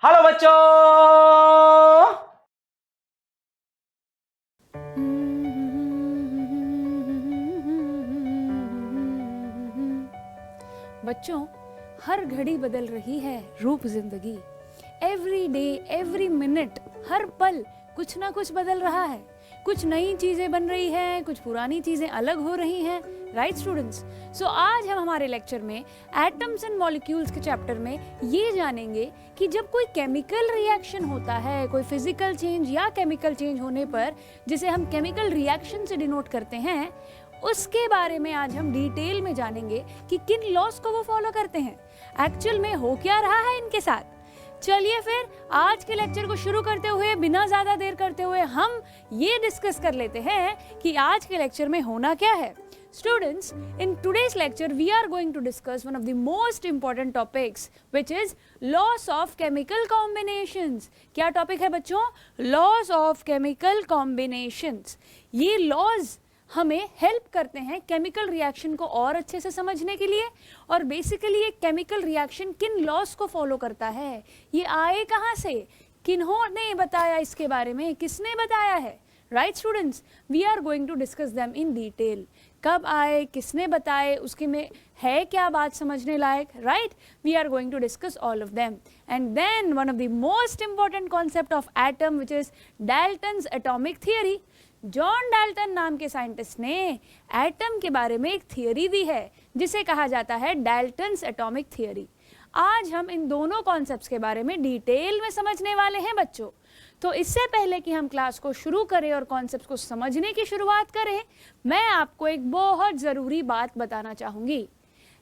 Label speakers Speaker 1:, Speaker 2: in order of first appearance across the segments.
Speaker 1: Hello बच्चों।
Speaker 2: बच्चों, हर घड़ी बदल रही है रूप जिंदगी। एवरी डे, एवरी मिनट, हर पल कुछ ना कुछ बदल रहा है। कुछ नई चीजें बन रही हैं, कुछ पुरानी चीजें अलग हो रही हैं। Right students? सो आज हम हमारे लेक्चर में एटम्स एंड मॉलिक्यूल्स के चैप्टर में ये जानेंगे कि जब कोई केमिकल रिएक्शन होता है, कोई फिजिकल चेंज या केमिकल चेंज होने पर, जिसे हम केमिकल रिएक्शन से डिनोट करते हैं, उसके बारे में आज हम डिटेल में जानेंगे कि किन लॉस को वो फॉलो करते हैं, एक्चुअल में हो क्या रहा है इनके साथ। चलिए फिर आज के लेक्चर को शुरू करते हुए बिना ज्यादा देर करते हुए हम ये डिस्कस कर लेते हैं कि आज के लेक्चर में होना क्या है। Students, in today's lecture we are going to discuss one of the most important topics which is laws of chemical combinations. क्या टॉपिक है बच्चों? Laws of chemical combinations. ये laws हमें हेल्प करते हैं केमिकल रिएक्शन को और अच्छे से समझने के लिए। और बेसिकली ये केमिकल रिएक्शन किन लॉस को फॉलो करता है, ये आए कहाँ से, किन्होंने बताया इसके बारे में, किसने बताया है। Right students, we are going to discuss them in detail. कब आए, किसने बताए, उसके में है क्या बात समझने लायक। Right, we are going to discuss all of them. And then one of the most important concept of atom which is Dalton's atomic theory. John Dalton नाम के साइंटिस्ट ने एटम के बारे में एक थियरी दी है जिसे कहा जाता है डाल्टन्स एटॉमिक थियरी। आज हम इन दोनों कॉन्सेप्ट्स के बारे में डिटेल में समझने वाले हैं बच्चों। तो इससे पहले कि हम क्लास को शुरू करें और कॉन्सेप्ट्स को समझने की शुरुआत करें, मैं आपको एक बहुत ज़रूरी बात बताना चाहूँगी।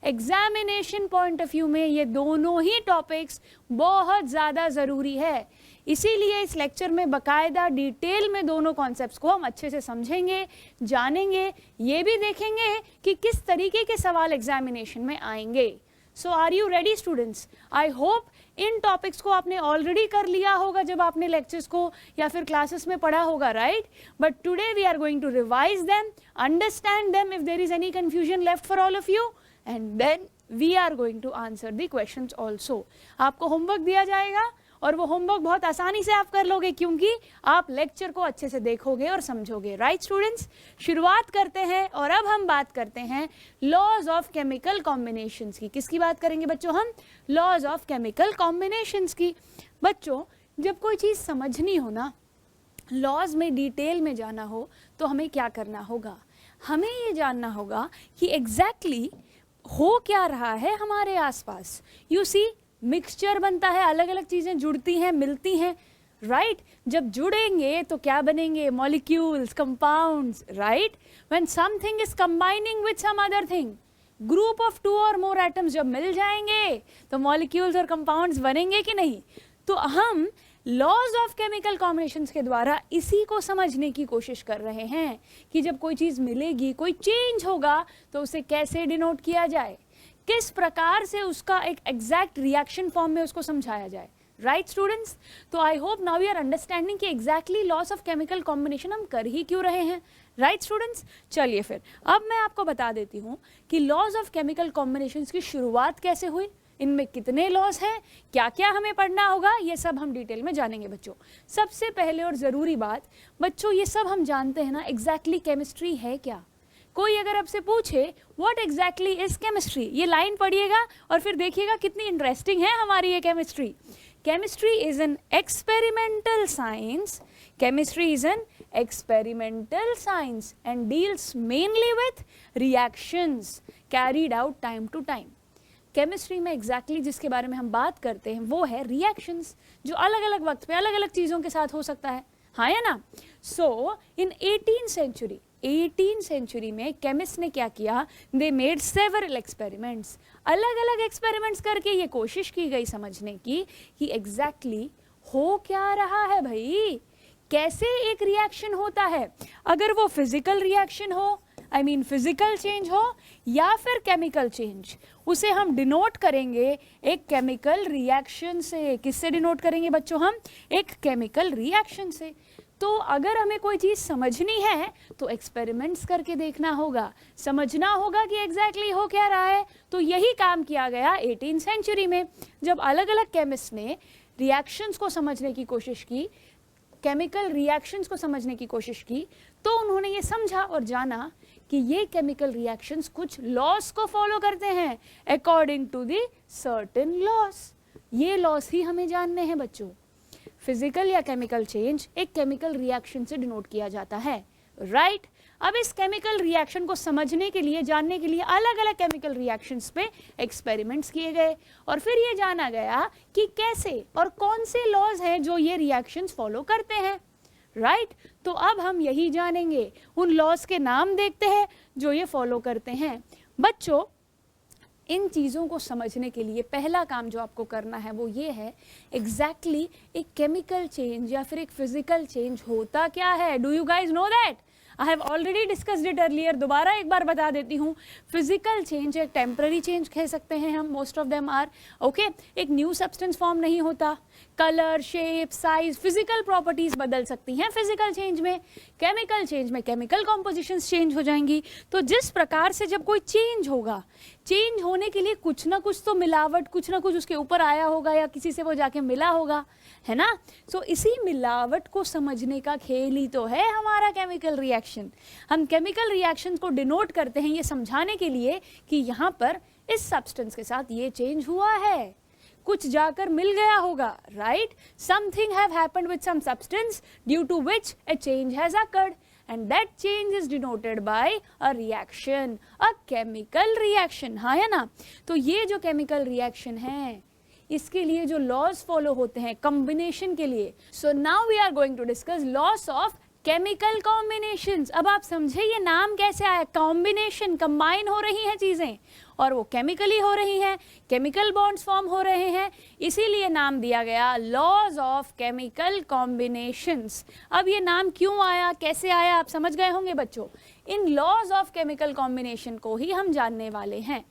Speaker 2: एग्जामिनेशन पॉइंट ऑफ व्यू में ये दोनों ही टॉपिक्स बहुत ज़्यादा ज़रूरी है। इसीलिए इस लेक्चर में बाकायदा डिटेल में दोनों कॉन्सेप्ट्स को हम अच्छे से समझेंगे, जानेंगे, ये भी देखेंगे कि किस तरीके के सवाल एग्जामिनेशन में आएंगे। So are you ready students? I hope इन टॉपिक्स को आपने ऑलरेडी कर लिया होगा जब आपने लेक्चर्स को या फिर क्लासेस में पढ़ा होगा, right? But today we are going to revise them, understand them if there is any confusion left for all of you, and then we are going to answer the questions also. आपको homework दिया जाएगा और वो homework बहुत आसानी से आप कर लोगे क्योंकि आप लेक्चर को अच्छे से देखोगे और समझोगे। राइट स्टूडेंट्स, शुरुआत करते हैं और अब हम बात करते हैं लॉज ऑफ केमिकल कॉम्बिनेशंस की। किसकी बात करेंगे बच्चों हम? लॉज ऑफ केमिकल कॉम्बिनेशंस की। बच्चों, जब कोई चीज़ समझनी हो ना, लॉज में डिटेल में जाना हो, तो हमें क्या करना होगा? हमें ये जानना होगा कि एग्जैक्टली हो क्या रहा है हमारे आसपास। यू सी, मिक्सचर बनता है, अलग अलग चीज़ें जुड़ती हैं, मिलती हैं, राइट? जब जुड़ेंगे तो क्या बनेंगे? Molecules, compounds, right? When something is combining with some other thing, group of 2 और मोर एटम्स जब मिल जाएंगे तो मॉलिक्यूल्स और कंपाउंड्स बनेंगे कि नहीं? तो हम लॉज ऑफ केमिकल कॉम्बिनेशंस के द्वारा इसी को समझने की कोशिश कर रहे हैं कि जब कोई चीज़ मिलेगी, कोई चेंज होगा, तो उसे कैसे डिनोट किया जाए, किस प्रकार से उसका एक एग्जैक्ट रिएक्शन फॉर्म में उसको समझाया जाए। Right students? तो I hope now we are understanding कि exactly laws of chemical combination हम कर ही क्यों रहे हैं। Right students? चलिए फिर अब मैं आपको बता देती हूँ कि लॉज ऑफ केमिकल कॉम्बिनेशंस की शुरुआत कैसे हुई, इनमें कितने लॉस हैं, क्या क्या हमें पढ़ना होगा, ये सब हम डिटेल में जानेंगे बच्चों। सबसे पहले और ज़रूरी बात बच्चों, ये सब हम जानते हैं ना एग्जैक्टली केमिस्ट्री है क्या। कोई अगर आपसे पूछे व्हाट एग्जैक्टली इज केमिस्ट्री, ये लाइन पढ़िएगा और फिर देखिएगा कितनी इंटरेस्टिंग है हमारी ये chemistry. Chemistry is an experimental science. Chemistry is an experimental science and deals mainly with reactions carried out time to time. Chemistry में एग्जैक्टली जिसके बारे में हम बात करते हैं वो है रिएक्शंस, जो अलग अलग वक्त पे अलग अलग चीज़ों के साथ हो सकता है, हाँ या ना? सो इन 18th सेंचुरी में केमिस्ट ने क्या किया? They made several experiments. अलग अलग एक्सपेरिमेंट्स करके ये कोशिश की गई समझने की कि एग्जैक्टली हो क्या रहा है भाई, कैसे एक रिएक्शन होता है। अगर वो फिजिकल रिएक्शन हो, आई मीन फिजिकल चेंज हो, या फिर केमिकल चेंज, उसे हम डिनोट करेंगे एक केमिकल रिएक्शन से। किससे डिनोट करेंगे बच्चों हम? एक केमिकल रिएक्शन से। तो अगर हमें कोई चीज़ समझनी है तो एक्सपेरिमेंट्स करके देखना होगा, समझना होगा कि एग्जैक्टली हो क्या रहा है। तो यही काम किया गया 18th सेंचुरी में, जब अलग अलग केमिस्ट ने रिएक्शंस को समझने की कोशिश की, केमिकल रिएक्शंस को समझने की कोशिश की, तो उन्होंने ये समझा और जाना कि ये केमिकल रिएक्शंस कुछ लॉस को फॉलो करते हैं according to the certain laws. ये लॉस ही हमें जानने हैं बच्चों। फिजिकल या केमिकल चेंज एक केमिकल रिएक्शन से डिनोट किया जाता है, राइट। अब इस केमिकल रिएक्शन को समझने के लिए, जानने के लिए अलग अलग केमिकल रिएक्शंस पे एक्सपेरिमेंट्स किए गए और फिर ये जाना गया कि कैसे और कौन से लॉज हैं जो ये रिएक्शंस फॉलो करते हैं, राइट। तो अब हम यही जानेंगे, उन लॉज के नाम देखते हैं जो ये फॉलो करते हैं। बच्चों, इन चीज़ों को समझने के लिए पहला काम जो आपको करना है वो ये है, एग्जैक्टली एक केमिकल चेंज या फिर एक फिजिकल चेंज होता क्या है। Do you guys know that? I have already discussed it earlier, दोबारा एक बार बता देती हूँ। फिजिकल चेंज एक टेम्पररी चेंज कह सकते हैं हम, most of them are, okay. एक न्यू सब्सटेंस फॉर्म नहीं होता, colour, shape, size, physical properties बदल सकती हैं फिजिकल चेंज में। केमिकल चेंज में केमिकल कॉम्पोजिशंस चेंज हो जाएंगी। तो जिस प्रकार से जब कोई चेंज होगा, चेंज होने के लिए कुछ ना कुछ तो मिलावट, कुछ ना कुछ उसके ऊपर आया होगा या किसी से वो जाके मिला होगा, है ना। सो इसी मिलावट को समझने का खेल ही तो है हमारा केमिकल रिएक्शन। हम केमिकल रिएक्शन को डिनोट करते हैं ये समझाने के लिए कि यहाँ पर इस सब्सटेंस के साथ ये चेंज हुआ है, कुछ जाकर मिल गया होगा, right. Something have happened with some substance due to which a change has occurred and that change is denoted by a reaction, a chemical reaction, हाँ है ना। तो ये जो chemical reaction है, इसके लिए जो laws follow होते हैं combination के लिए, so now we are going to discuss laws of chemical combinations। अब आप समझे ये नाम कैसे आया, combination, combine हो रही हैं चीज़ें और वो केमिकली हो रही हैं, केमिकल बॉन्ड्स फॉर्म हो रहे हैं, इसीलिए नाम दिया गया लॉज ऑफ केमिकल कॉम्बिनेशंस। अब ये नाम क्यों आया, कैसे आया, आप समझ गए होंगे बच्चों। In laws of chemical combination को ही हम जानने वाले हैं,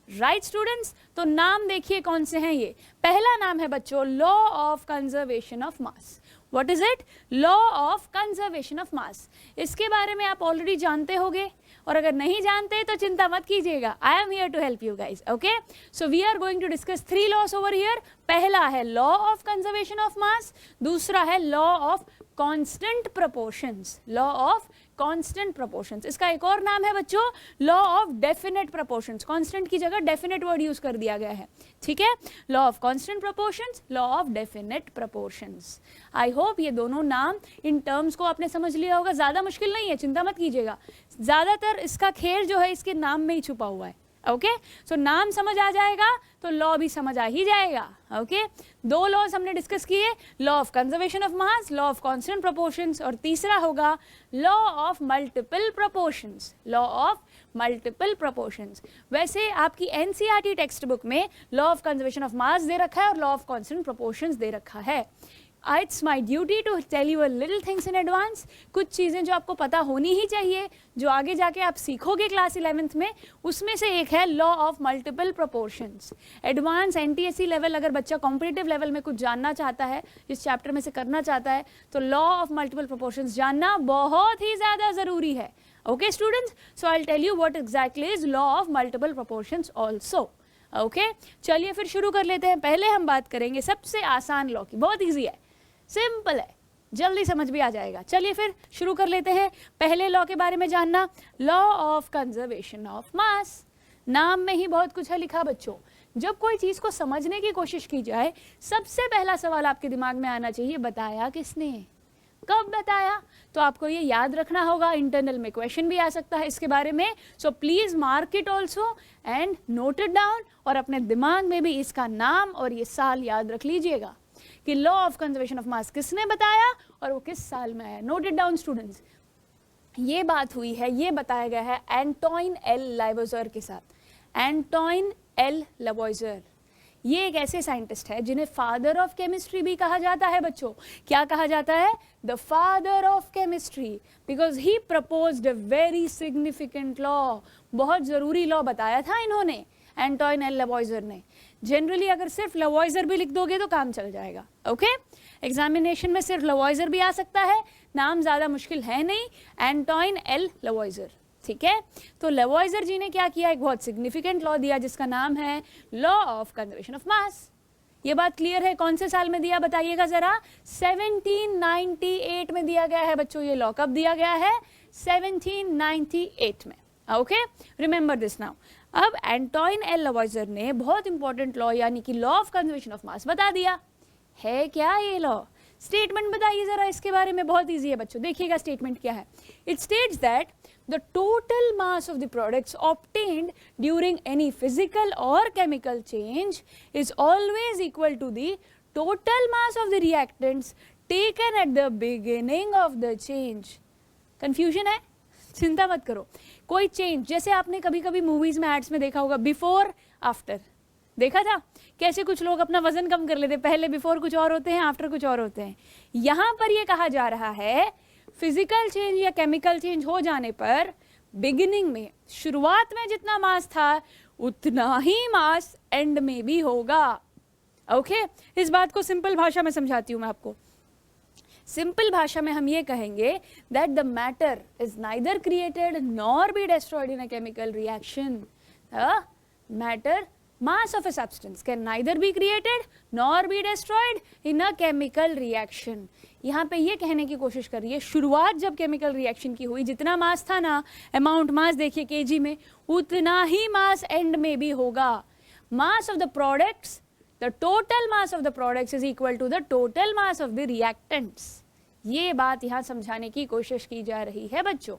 Speaker 2: राइट स्टूडेंट्स। तो नाम देखिए कौन से हैं ये। पहला नाम है बच्चों law of conservation of mass. What is it? Law of conservation of मास। इसके बारे में आप ऑलरेडी जानते होंगे और अगर नहीं जानते तो चिंता मत कीजिएगा, I am here to help you guys, okay. So we are going to discuss 3 laws over here. पहला है law of conservation of mass, दूसरा है law of constant proportions, law of constant proportions. इसका एक और नाम है बच्चों law of definite proportions. Constant की जगह डेफिनेट वर्ड यूज कर दिया गया है, ठीक है। Law of constant proportions, law of definite proportions. I hope ये दोनों नाम इन टर्म्स को आपने समझ लिया होगा, ज्यादा मुश्किल नहीं है, चिंता मत कीजिएगा। ज्यादातर इसका खेल जो है इसके नाम में ही छुपा हुआ है, ओके। सो नाम समझ आ जाएगा तो लॉ भी समझ आ ही जाएगा, ओके। 2 लॉज हमने डिस्कस किए, law of conservation of mass, law of constant proportions, और तीसरा होगा law of multiple proportions, law of multiple proportions. वैसे आपकी एनसीईआरटी टेक्स्ट बुक में law of conservation of mass दे रखा है और लॉ ऑफ कांस्टेंट प्रोपोर्शंस दे रखा है। It's my duty to tell you a little things in advance। कुछ चीज़ें जो आपको पता होनी ही चाहिए, जो आगे जाके आप सीखोगे क्लास 11th में, उसमें से एक है law of multiple proportions. Advance NTSC level अगर बच्चा कॉम्पिटिटिव लेवल में कुछ जानना चाहता है, इस चैप्टर में से करना चाहता है, तो लॉ ऑफ मल्टीपल प्रोपोर्शंस जानना बहुत ही ज़्यादा ज़रूरी है, okay students. So I will tell you what exactly is law of multiple proportions also, okay. चलिए फिर शुरू कर लेते हैं। पहले हम बात करेंगे सबसे आसान लॉ की, बहुत ईजी है, सिंपल है, जल्दी समझ भी आ जाएगा। चलिए फिर शुरू कर लेते हैं। पहले लॉ के बारे में जानना, लॉ ऑफ कंजर्वेशन ऑफ मास। नाम में ही बहुत कुछ है लिखा बच्चों। जब कोई चीज़ को समझने की कोशिश की जाए, सबसे पहला सवाल आपके दिमाग में आना चाहिए, बताया किसने, कब बताया। तो आपको ये याद रखना होगा, इंटरनल में क्वेश्चन भी आ सकता है इसके बारे में। So please mark it also and note it down, और अपने दिमाग में भी इसका नाम और ये साल याद रख लीजिएगा कि लॉ ऑफ कंजर्वेशन ऑफ मास किसने बताया और वो किस साल में आया। Note it down students. ये बात हुई है, ये बताया गया है एंटोइन एल लावोइजर के साथ। एंटोइन एल लावोइजर ये एक ऐसे साइंटिस्ट है जिन्हें फादर ऑफ केमिस्ट्री भी कहा जाता है बच्चों। क्या कहा जाता है? The father of chemistry, because he proposed a very significant law. बहुत जरूरी लॉ बताया था इन्होंने, एंटोइन एल लावोइजर ने। जनरली अगर सिर्फ लवॉइजर भी लिख दोगे तो काम चल जाएगा। ओके, एग्जामिनेशन में सिर्फ लवॉइजर भी आ सकता है, नाम ज़्यादा मुश्किल है नहीं, एंटोइन एल लवॉइजर। ठीक है, तो लवॉइजर जी ने क्या किया, एक बहुत सिग्निफिकेंट लॉ दिया जिसका नाम है लॉ ऑफ कंजर्वेशन ऑफ मास। ये बात क्लियर है? कौन से साल में दिया बताइएगा जरा? 1798 में दिया गया है बच्चों। ये लॉ कब दिया गया है? 1798 में। Okay, remember this now. अब एंटोइन एल लवॉइजर ने बहुत इंपॉर्टेंट लॉ यानी कि लॉ ऑफ कंजर्वेशन ऑफ मास बता दिया है। क्या ये लॉ? स्टेटमेंट बताइए जरा इसके बारे में। बहुत इजी है बच्चों, देखिएगा स्टेटमेंट क्या है। It states that the total mass of the products obtained during any physical or chemical change is always equal to the total mass of the reactants taken at the beginning of the change. Confusion है? चिंता मत करो। कोई change, जैसे आपने कभी कभी movies में एड्स में देखा होगा, बिफोर आफ्टर देखा था, कैसे कुछ लोग अपना वजन कम कर लेते, पहले बिफोर कुछ और होते हैं, आफ्टर कुछ और होते हैं। यहाँ पर ये कहा जा रहा है फिजिकल चेंज या केमिकल चेंज हो जाने पर बिगिनिंग में, शुरुआत में जितना मास था उतना ही मास एंड में भी होगा। ओके, इस बात को सिंपल भाषा में समझाती हूँ मैं आपको। सिंपल भाषा में हम ये कहेंगे that the matter is neither created nor be destroyed in a chemical reaction. Matter, mass of a substance can neither be created nor be destroyed in a chemical reaction. यहाँ पे ये कहने की कोशिश कर रही है, शुरुआत जब केमिकल रिएक्शन की हुई, जितना मास था ना, अमाउंट मास देखिए केजी में, उतना ही मास एंड में भी होगा। Mass of the products, the total mass of the products is equal to the total mass of the reactants. ये बात यहाँ समझाने की कोशिश की जा रही है बच्चों।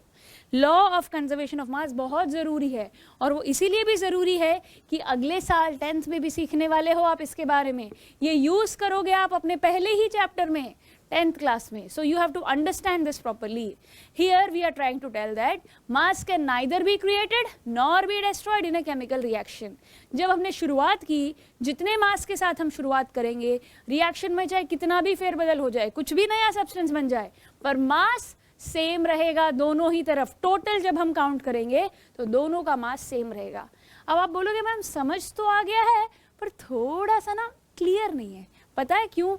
Speaker 2: Law of conservation of mass बहुत ज़रूरी है, और वो इसीलिए भी ज़रूरी है कि अगले साल 10th में भी सीखने वाले हो आप इसके बारे में। ये यूज़ करोगे आप अपने पहले ही चैप्टर में 10th क्लास में। So you have to understand this properly. Here we are trying to tell that mass can neither be created nor be destroyed in a chemical reaction. जब हमने शुरुआत की, जितने मास के साथ हम शुरुआत करेंगे, रिएक्शन में चाहे कितना भी फेरबदल हो जाए, कुछ भी नया सब्सटेंस बन जाए, पर मास सेम रहेगा दोनों ही तरफ। टोटल जब हम काउंट करेंगे तो दोनों का मास सेम रहेगा। अब आप बोलोगे मैम समझ तो आ गया है, पर थोड़ा सा ना क्लियर नहीं है। पता है क्यों?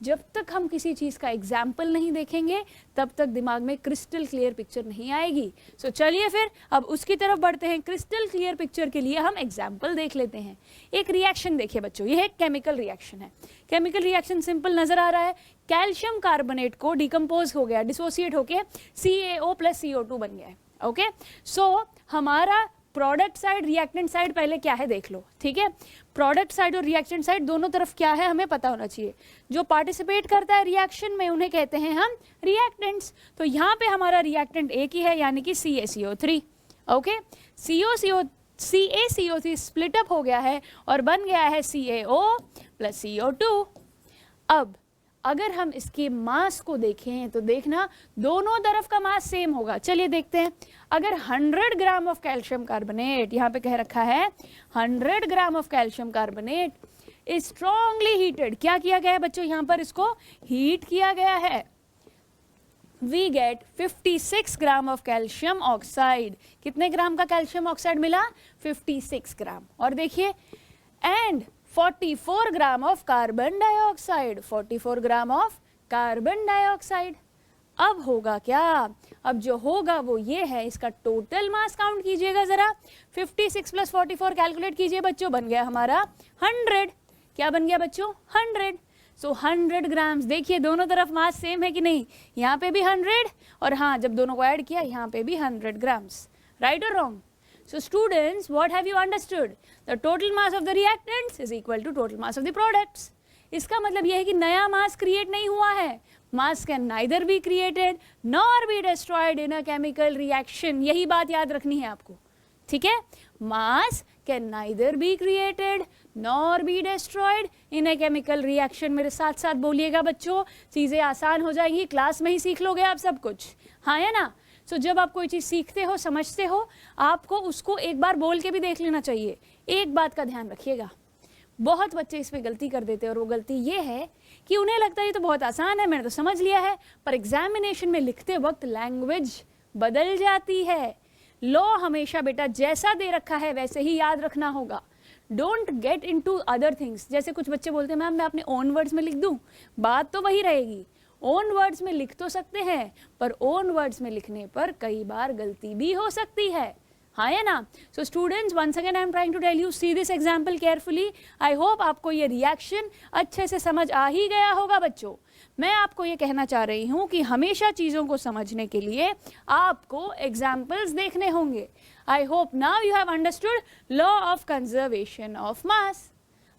Speaker 2: जब तक हम किसी चीज़ का एग्जाम्पल नहीं देखेंगे तब तक दिमाग में क्रिस्टल क्लियर पिक्चर नहीं आएगी। सो चलिए फिर अब उसकी तरफ बढ़ते हैं। क्रिस्टल क्लियर पिक्चर के लिए हम एग्जाम्पल देख लेते हैं। एक रिएक्शन देखिए बच्चों, ये एक केमिकल रिएक्शन है। केमिकल रिएक्शन सिंपल नजर आ रहा है। कैल्शियम कार्बोनेट को डिकम्पोज हो गया, डिसोसिएट होके CaO + CO2 बन गया है। ओके, सो हमारा प्रोडक्ट साइड, रिएक्टेंट साइड पहले क्या है देख लो। ठीक है, प्रोडक्ट साइड और रिएक्टेंट साइड दोनों तरफ क्या है हमें पता होना चाहिए। जो पार्टिसिपेट करता है रिएक्शन में उन्हें कहते हैं हम रिएक्टेंट्स। तो यहाँ पे हमारा रिएक्टेंट एक ही है, यानी कि CaCO3। Okay, CaCO3 split up हो गया है और बन गया है CaO + CO2। अब अगर हम इसके मास को देखें तो देखना दोनों तरफ का मास सेम होगा। चलिए देखते हैं। अगर 100 ग्राम ऑफ कैल्शियम कार्बोनेट, यहाँ पे कह रखा है 100 ग्राम of calcium carbonate is strongly heated, क्या किया गया है बच्चों? यहाँ पर इसको हीट किया गया है। We get 56 gram of calcium oxide. कितने ग्राम का कैल्शियम ऑक्साइड मिला? 56 ग्राम। और देखिए, and 44 gram of carbon dioxide, 44 gram of carbon dioxide. अब होगा क्या? अब जो होगा वो ये है, इसका टोटल मास काउंट कीजिएगा जरा। 56 + 44 कैलकुलेट कीजिए बच्चों, बन गया हमारा 100। क्या बन गया बच्चों? 100। सो 100 ग्राम्स। देखिए दोनों तरफ मास सेम है कि नहीं? यहाँ पे भी 100, और हाँ जब दोनों को ऐड किया यहाँ पे भी 100 ग्राम्स। राइट और wrong? So students, what have you understood? The total mass of the reactants is equal to total mass of the products. इसका मतलब यह है कि नया मास क्रिएट नहीं हुआ है। मास can neither be created nor be destroyed in a chemical reaction. यही बात याद रखनी है आपको। ठीक है, मास can neither be created nor be destroyed in a chemical reaction. मेरे साथ साथ बोलिएगा बच्चों, चीज़ें आसान हो जाएंगी, क्लास में ही सीख लोगे आप सब कुछ। हाँ है ना? सो जब आप कोई चीज़ सीखते हो, समझते हो, आपको उसको एक बार बोल के भी देख लेना चाहिए। एक बात का ध्यान रखिएगा, बहुत बच्चे इसमें गलती कर देते हैं, और वो गलती ये है कि उन्हें लगता है ये तो बहुत आसान है, मैंने तो समझ लिया है, पर एग्जामिनेशन में लिखते वक्त लैंग्वेज बदल जाती है। लॉ हमेशा बेटा जैसा दे रखा है वैसे ही याद रखना होगा। Don't get into other things. जैसे कुछ बच्चे बोलते हैं मैम मैं अपने ओन वर्ड्स में लिख दूं, बात तो वही रहेगी, ओन वर्ड्स में लिख तो सकते हैं पर ओन वर्ड्स में लिखने पर कई बार गलती भी हो सकती है, हाँ या ना। So students once again I am trying to tell you, see this example carefully. I hope आपको ये रिएक्शन अच्छे से समझ आ ही गया होगा बच्चों। मैं आपको ये कहना चाह रही हूँ कि हमेशा चीज़ों को समझने के लिए आपको एग्जाम्पल्स देखने होंगे। आई hope now you have understood law of conservation of मास,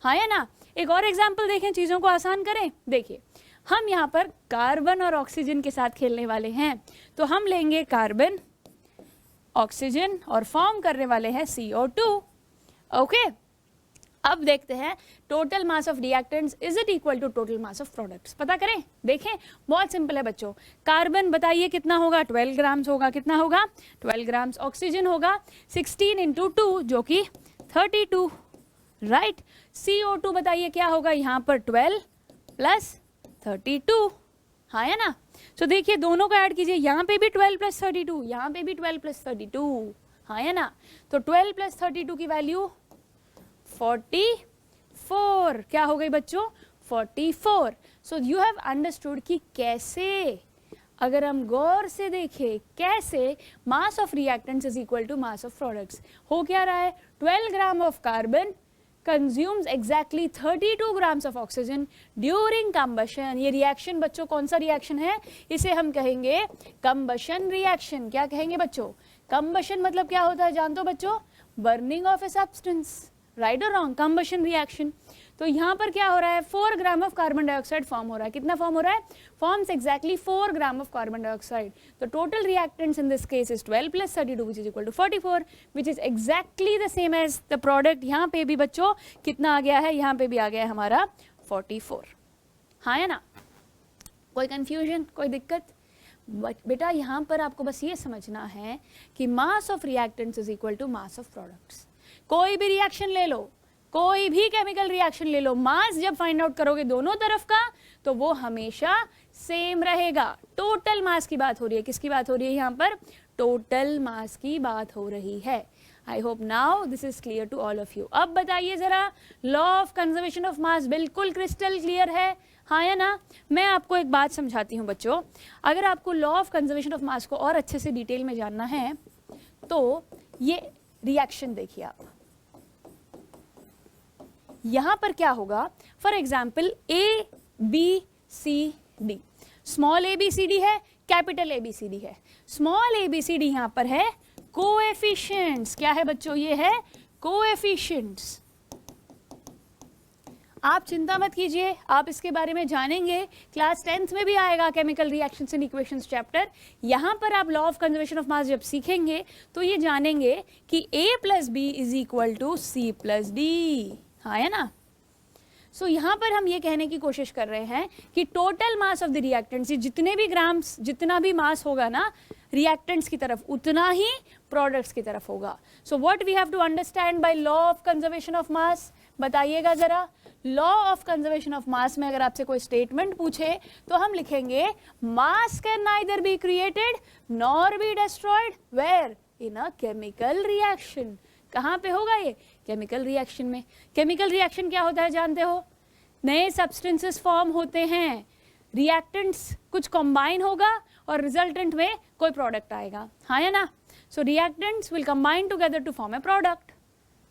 Speaker 2: हाँ या ना। एक और एग्जाम्पल देखें, चीज़ों को आसान करें। देखिए हम यहाँ पर कार्बन और ऑक्सीजन के साथ खेलने वाले हैं, तो हम लेंगे कार्बन ऑक्सीजन और फॉर्म करने वाले हैं CO2, ओके। अब देखते हैं total mass of reactants is it equal to total mass of products, पता करें। देखें बहुत सिंपल है बच्चों, कार्बन बताइए कितना होगा, 12 ग्राम्स होगा, कितना होगा 12 ग्राम्स। ऑक्सीजन होगा 16 इंटू 2 जो कि 32, राइट। CO2 बताइए क्या होगा, यहाँ पर 12 प्लस 32, हाँ या ना। तो देखिए दोनों को ऐड कीजिए, यहाँ पे भी 12 प्लस 32, यहाँ पे भी 12 प्लस 32, हाँ या ना। तो 12 प्लस 32 की वैल्यू 44, क्या हो गई बच्चों 44। सो यू हैव अंडरस्टूड कि कैसे, अगर हम गौर से देखें कैसे mass of reactants is equal to mass of products. हो क्या रहा है, 12 gram of carbon consumes exactly 32 grams of oxygen during combustion। ये रिएक्शन बच्चों कौन सा रिएक्शन है, इसे हम कहेंगे combustion reaction। क्या कहेंगे बच्चों, combustion मतलब क्या होता है जानते हो बच्चों, burning of a substance, right और रॉन्ग, कंबशन रिएक्शन। तो यहाँ पर क्या हो रहा है, 4 gram of carbon dioxide form हो रहा है, कितना फॉर्म हो रहा है, forms exactly 4 gram of carbon dioxide. तो total reactants in this case is 12 plus 32 which is equal to 44 which is exactly the same as the product. यहाँ पे भी बच्चों कितना आ गया है, यहाँ पे भी आ गया है हमारा 44, हाँ या ना। कोई कंफ्यूजन, कोई दिक्कत बेटा, यहाँ पर आपको बस ये समझना है कि mass of reactants is equal to mass of products. कोई भी रिएक्शन ले लो, कोई भी केमिकल रिएक्शन ले लो, मास जब फाइंड आउट करोगे दोनों तरफ का तो वो हमेशा सेम रहेगा। टोटल मास की बात हो रही है, किसकी बात हो रही है यहाँ पर, टोटल मास की बात हो रही है। I hope now this is clear to all of you. अब बताइए जरा, law of conservation of mass बिल्कुल क्रिस्टल क्लियर है, हाँ या ना। मैं आपको एक बात समझाती हूँ बच्चों, अगर आपको लॉ ऑफ कंजर्वेशन ऑफ मास को और अच्छे से डिटेल में जानना है तो ये रिएक्शन देखिए आप, यहां पर क्या होगा, for example ABCD, small ABCD है, कैपिटल ABCD है। स्मॉल ABCD यहां पर है कोएफिशिएंट्स, क्या है बच्चों, ये है कोएफिशिएंट्स। आप चिंता मत कीजिए, आप इसके बारे में जानेंगे, क्लास 10th में भी आएगा chemical reactions and equations chapter. यहाँ पर आप law of conservation of mass जब सीखेंगे तो ये जानेंगे कि A plus B is equal to C plus D, हाँ है ना। सो यहाँ पर हम ये कहने की कोशिश कर रहे हैं कि total mass of the reactants, जितने भी ग्राम्स, जितना भी मास होगा ना रिएक्टेंट्स की तरफ, उतना ही प्रोडक्ट्स की तरफ होगा। So what we have to understand by law of conservation of mass, बताइएगा जरा। Law of conservation of mass में अगर आपसे कोई स्टेटमेंट पूछे तो हम लिखेंगे mass can neither be created nor be destroyed where, in a chemical reaction. कहाँ पे होगा ये, केमिकल रिएक्शन में। केमिकल रिएक्शन क्या होता है जानते हो, नए सब्सटेंसेस फॉर्म होते हैं, रिएक्टेंट्स कुछ कंबाइन होगा और रिजल्टेंट में कोई प्रोडक्ट आएगा, हाँ या ना। So reactants will combine together to form a product.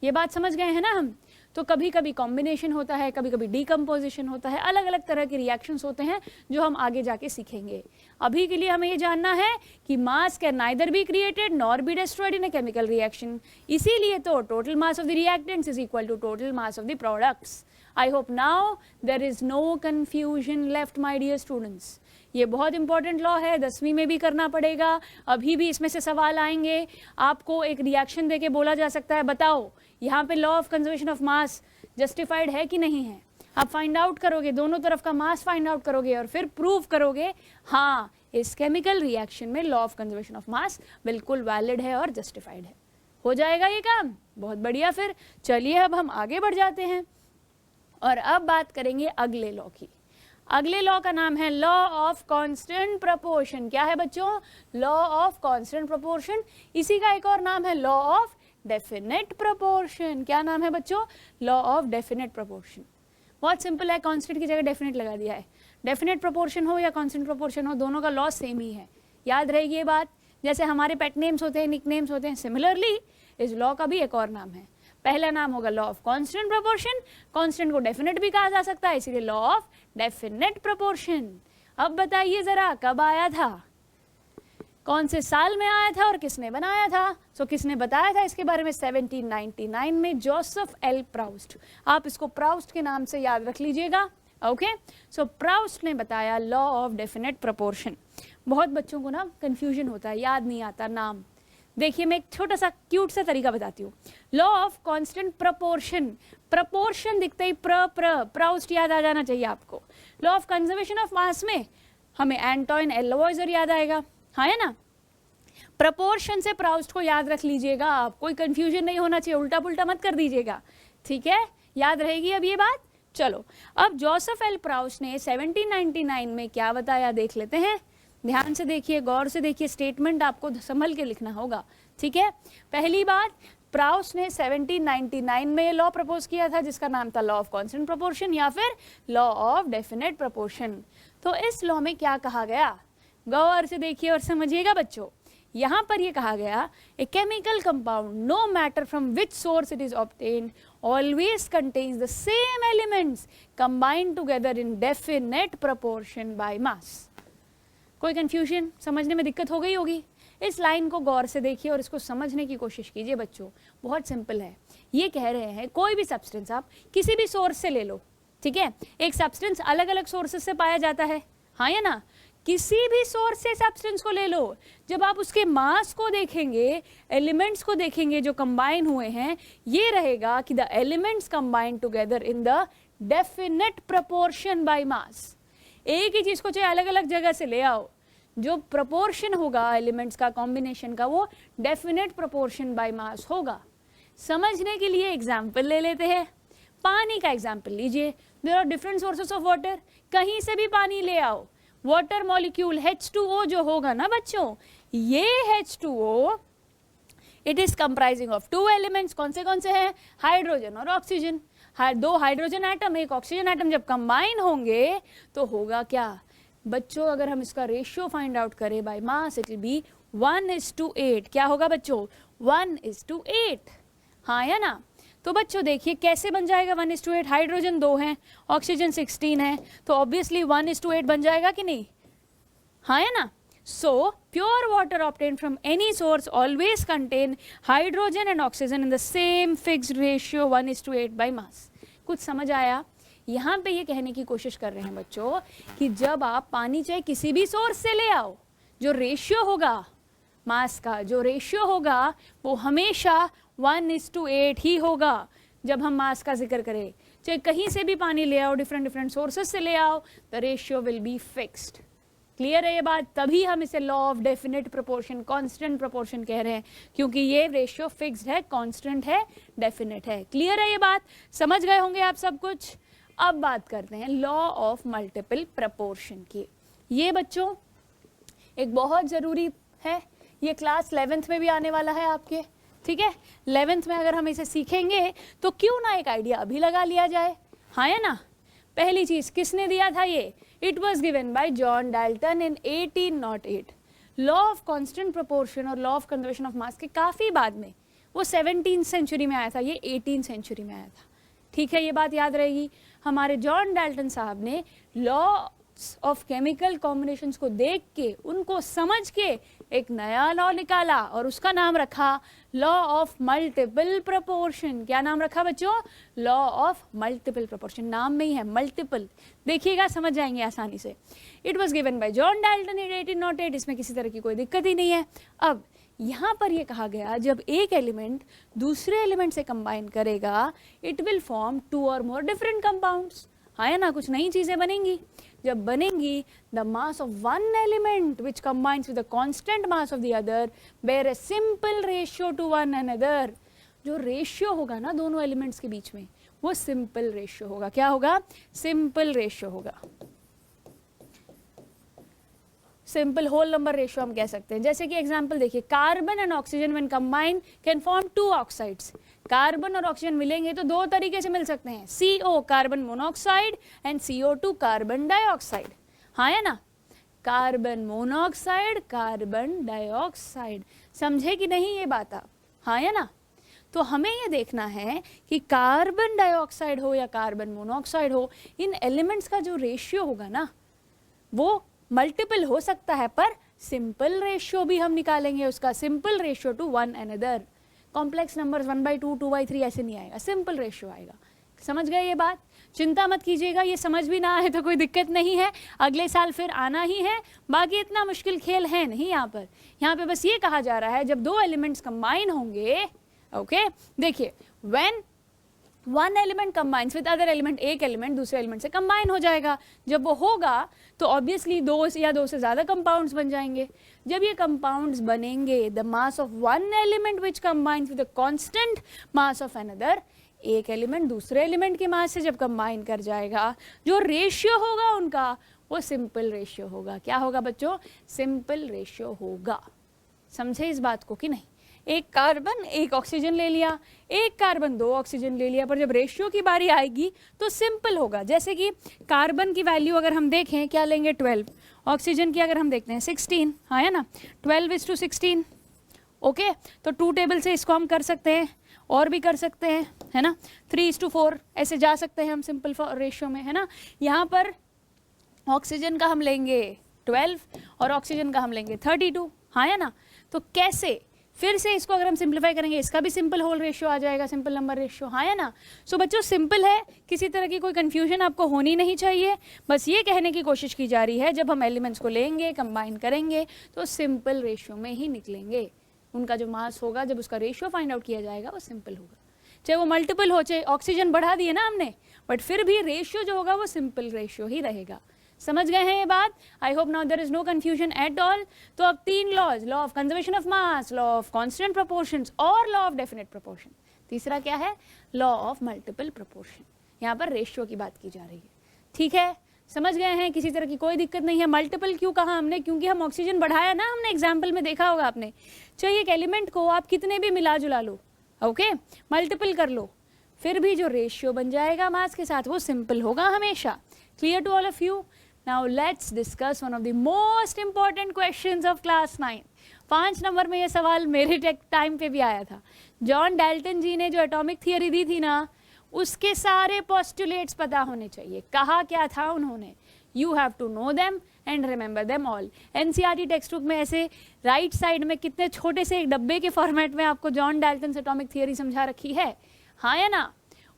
Speaker 2: ये बात समझ गए हैं ना हम। तो कभी कभी कॉम्बिनेशन होता है, कभी कभी डीकम्पोजिशन होता है, अलग अलग तरह के रिएक्शंस होते हैं जो हम आगे जाके सीखेंगे। अभी के लिए हमें ये जानना है कि mass can neither be created nor be destroyed in a chemical reaction. इसीलिए तो total mass of the reactants is equal to total mass of the products. I hope now there is no confusion left my dear students. ये बहुत important law है, 10वीं में भी करना पड़ेगा, अभी भी इसमें से सवाल आएंगे। आपको एक रिएक्शन देके बोला जा सकता है बताओ यहाँ पे law of conservation of mass justified है कि नहीं है। आप फाइंड आउट करोगे, दोनों तरफ का मास फाइंड आउट करोगे और फिर प्रूव करोगे हाँ इस केमिकल रिएक्शन में law of conservation of mass बिल्कुल वैलिड है और जस्टिफाइड है। हो जाएगा ये काम, बहुत बढ़िया। फिर चलिए अब हम आगे बढ़ जाते हैं और अब बात करेंगे अगले लॉ की। अगले लॉ का नाम है लॉ ऑफ कांस्टेंट प्रोपोर्शन। क्या है बच्चों, लॉ ऑफ कांस्टेंट प्रोपोर्शन। इसी का एक और नाम है लॉ ऑफ डेफिनेट प्रोपोर्शन। क्या नाम है बच्चों? Law of definite proportion. बहुत सिंपल है, कांस्टेंट की जगह डेफिनेट लगा दिया है। डेफिनेट प्रोपोर्शन हो या कांस्टेंट प्रोपोर्शन हो, दोनों का लॉ सेम ही है, याद रहेगी ये बात। जैसे हमारे पेट नेम्स होते हैं, निक नेम्स होते हैं, सिमिलरली इस लॉ का भी एक और नाम है। पहला नाम होगा law of constant proportion, constant को डेफिनेट भी कहा जा सकता है, इसीलिए लॉ ऑफ डेफिनेट प्रोपोर्शन। अब बताइए जरा कब आया था, कौन से साल में आया था और किसने बनाया था? किसने बताया था इसके बारे में? 1799 में जोसेफ एल प्राउस्ट। आप इसको प्राउस्ट के नाम से याद रख लीजिएगा। ओके, सो प्राउस्ट ने बताया लॉ ऑफ डेफिनेट प्रोपोर्शन। बहुत बच्चों को ना कंफ्यूजन होता है, याद नहीं आता नाम। देखिए मैं एक छोटा सा क्यूट सा तरीका बताती हूँ। Law of constant proportion, proportion दिखते ही प्राउस्ट याद आ जाना चाहिए आपको। Law of conservation of mass में हमें एंटोइन एलोइजर याद आएगा, हाँ है ना। प्रपोर्शन से प्राउस्ट को याद रख लीजिएगा आप, कोई कंफ्यूजन नहीं होना चाहिए, उल्टा पुल्टा मत कर दीजिएगा, ठीक है? याद रहेगी अब ये बात। चलो, अब जोसेफ एल प्राउस्ट ने 1799 में क्या बताया देख लेते हैं। ध्यान से देखिए, गौर से देखिए, स्टेटमेंट आपको संभल के लिखना होगा, ठीक है? पहली बात, प्राउस्ट ने 1799 में लॉ प्रपोज किया था जिसका नाम था लॉ ऑफ कांस्टेंट प्रोपोर्शन या फिर लॉ ऑफ डेफिनेट प्रोपोर्शन। तो इस लॉ में क्या कहा गया, गौर से देखिए और समझिएगा बच्चों। यहाँ पर ये कहा गया, a chemical compound no matter from which source it is obtained always contains the same elements combined together in definite proportion by mass. कोई कंफ्यूजन, समझने में दिक्कत हो गई होगी? इस लाइन को गौर से देखिए और इसको समझने की कोशिश कीजिए बच्चों। बहुत सिंपल है, ये कह रहे हैं कोई भी सब्सटेंस आप किसी भी सोर्स से ले लो, ठीक है? एक सब्सटेंस अलग अलग सोर्सेस से पाया जाता है, हाँ या ना। किसी भी सोर्स से सब्सटेंस को ले लो, जब आप उसके मास को देखेंगे, एलिमेंट्स को देखेंगे जो कंबाइन हुए हैं, ये रहेगा कि the elements combine together in the definite proportion by मास। एक ही चीज को चाहे अलग अलग जगह से ले आओ, जो प्रोपोर्शन होगा एलिमेंट्स का कॉम्बिनेशन का, वो डेफिनेट प्रोपोर्शन बाय मास होगा। समझने के लिए एग्जाम्पल ले लेते हैं। पानी का एग्जाम्पल लीजिए। There are different sources of water, कहीं से भी पानी ले आओ, वाटर मॉलिक्यूल H2O जो होगा ना बच्चों, ये H2O it is comprising of two elements. कौन से हैं? हाइड्रोजन और ऑक्सीजन। दो हाइड्रोजन एटम एक ऑक्सीजन एटम जब कंबाइन होंगे तो होगा क्या बच्चों? अगर हम इसका रेशियो फाइंड आउट करें by mass, it will be 1:8। क्या होगा बच्चों? 1:8, हाँ या ना। तो बच्चों देखिए कैसे बन जाएगा 1:8। हाइड्रोजन 2 हैं, ऑक्सीजन 16 है, तो ऑब्वियसली 1:8 बन जाएगा कि नहीं, हाँ या ना। So, pure water obtained from any source always contain hydrogen and oxygen in the same fixed ratio 1:8 by mass. कुछ समझ आया? यहाँ पे ये कहने की कोशिश कर रहे हैं बच्चों कि जब आप पानी चाहे किसी भी सोर्स से ले आओ, जो रेशियो होगा मास का, जो रेशियो होगा वो हमेशा 1:8 ही होगा। जब हम मास का जिक्र करें, चाहे कहीं से भी पानी ले आओ, डिफरेंट सोर्सेस से ले आओ, the ratio will be fixed. Clear है ये बात? तभी हम इसे law of definite proportion, constant proportion कह रहे हैं, क्योंकि ये रेशियो फिक्स्ड है, कांस्टेंट है, डेफिनेट है। क्लियर है ये बात? समझ गए होंगे आप सब कुछ। अब बात करते हैं लॉ ऑफ मल्टीपल प्रोपोर्शन की। ये बच्चों एक बहुत जरूरी है, ये क्लास 11th में भी आने वाला है आपके, ठीक है? 11th में अगर हम इसे सीखेंगे तो क्यों ना एक आइडिया अभी लगा लिया जाए, हाँ या ना। पहली चीज किसने दिया था ये? It was given by John Dalton in 1808. Law of constant proportion और law of conservation of mass के काफी बाद में, वो 17th सेंचुरी में आया था, ये 18th सेंचुरी में आया था, ठीक है? ये बात याद रहेगी। हमारे जॉन डाल्टन साहब ने लॉ ऑफ केमिकल कॉम्बिनेशंस को देख के, उनको समझ के एक नया लॉ निकाला और उसका नाम रखा लॉ ऑफ मल्टीपल प्रोपोर्शन। क्या नाम रखा बच्चों? Law of multiple proportion. नाम में ही है मल्टीपल, देखिएगा समझ जाएंगे आसानी से। It was given by John Dalton in 1808, इसमें किसी तरह की कोई दिक्कत ही नहीं है। अब यहाँ पर ये कहा गया, जब एक एलिमेंट दूसरे एलिमेंट से कंबाइन करेगा, इट विल फॉर्म 2 और मोर डिफरेंट कंपाउंड्स, हाँ या ना। कुछ नई चीजें बनेंगी। जब बनेंगी, the mass of one element which combines with the constant mass of the other bear a simple ratio to one another. जो रेशियो होगा ना दोनों एलिमेंट्स के बीच में, वो सिंपल रेशियो होगा। क्या होगा? सिंपल रेशियो होगा। सिंपल होल नंबर रेशियो हम कह सकते हैं। जैसे कि एग्जांपल देखिए, carbon and oxygen when combine can form 2 oxides. Carbon और ऑक्सीजन मिलेंगे तो 2 तरीके से मिल सकते हैं, CO carbon monoxide and CO2 carbon dioxide. हाँ या ना, कार्बन मोनोऑक्साइड कार्बन डाइऑक्साइड। समझे कि नहीं ये बात आप? हाँ या ना। तो हमें ये देखना है कि कार्बन डाइऑक्साइड हो या कार्बन मोनोऑक्साइड हो, इन एलिमेंट्स का जो रेशियो होगा ना वो मल्टीपल हो सकता है, पर सिंपल रेशियो भी हम निकालेंगे उसका, simple ratio to one another. Complex numbers 1/2 2/3 ऐसे नहीं आएगा, सिंपल रेशियो आएगा। समझ गए ये बात? चिंता मत कीजिएगा, ये समझ भी ना आए तो कोई दिक्कत नहीं है, अगले साल फिर आना ही है। बाकी इतना मुश्किल खेल है नहीं यहाँ पर। यहाँ पे बस ये कहा जा रहा है जब 2 एलिमेंट्स कंबाइन होंगे, ओके देखिए, when one element combines with other element, एक एलिमेंट दूसरे एलिमेंट से कंबाइन हो जाएगा। जब वो होगा तो ऑब्वियसली 2 या 2 से ज़्यादा कंपाउंड्स बन जाएंगे। जब ये कंपाउंड्स बनेंगे, the mass of one element which combines with the constant mass of another, एक एलिमेंट दूसरे एलिमेंट के मास से जब कंबाइन कर जाएगा, जो रेशियो होगा उनका वो सिंपल रेशियो होगा। क्या होगा बच्चों? सिंपल रेशियो होगा। समझे इस बात को कि नहीं? एक कार्बन एक ऑक्सीजन ले लिया, एक कार्बन 2 ऑक्सीजन ले लिया, पर जब रेशियो की बारी आएगी तो सिंपल होगा। जैसे कि कार्बन की वैल्यू अगर हम देखें क्या लेंगे 12, ऑक्सीजन की अगर हम देखते हैं 16, हाँ है ना, 12:16, ओके। तो 2 टेबल से इसको हम कर सकते हैं, और भी कर सकते हैं, है ना, 3:4 ऐसे जा सकते हैं हम सिंपल रेशियो में, है ना। यहाँ पर ऑक्सीजन का हम लेंगे 12 और ऑक्सीजन का हम लेंगे 32, हाँ है ना। तो कैसे, फिर से इसको अगर हम सिंप्लीफाई करेंगे इसका भी सिंपल होल रेशियो आ जाएगा, सिंपल नंबर रेशियो, हाँ है ना। सो बच्चों सिंपल है, किसी तरह की कोई कंफ्यूजन आपको होनी नहीं चाहिए। बस ये कहने की कोशिश की जा रही है जब हम एलिमेंट्स को लेंगे कंबाइन करेंगे तो सिंपल रेशियो में ही निकलेंगे। उनका जो मास होगा जब उसका रेशियो फाइंड आउट किया जाएगा वो सिंपल होगा, चाहे वो मल्टीपल हो, चाहे ऑक्सीजन बढ़ा दिए ना हमने, बट फिर भी रेशियो जो होगा वो सिंपल रेशियो ही रहेगा। समझ गए हैं ये बात? I hope now there is no confusion at all. तो अब 3 laws, law of conservation of mass, law of constant proportions और लॉ ऑफ डेफिनेट प्रोपोर्शन। तीसरा क्या है? Law of multiple proportion. यहाँ पर रेशियो की बात की जा रही है, ठीक है? समझ गए हैं? किसी तरह की कोई दिक्कत नहीं है। मल्टीपल क्यों कहा हमने? क्योंकि हम ऑक्सीजन बढ़ाया ना हमने, एग्जाम्पल में देखा होगा आपने। चाहिए एक एलिमेंट को आप कितने भी मिला जुला लो, ओके, मल्टीपल कर लो, फिर भी जो रेशियो बन जाएगा मास के साथ वो सिंपल होगा हमेशा। Clear to all of you? Now let's discuss one of the most important questions of class 9. 5 number में ये सवाल मेरे टाइम पे भी आया था। जॉन डाल्टन जी ने जो एटॉमिक थियरी दी थी ना, उसके सारे पोस्टुलेट्स पता होने चाहिए। कहा क्या था उन्होंने? You have to know them and remember them all. NCERT text book में ऐसे राइट साइड में कितने छोटे से एक डब्बे के फॉर्मेट में आपको जॉन डाल्टन एटॉमिक थियरी समझा रखी है, हाँ या ना।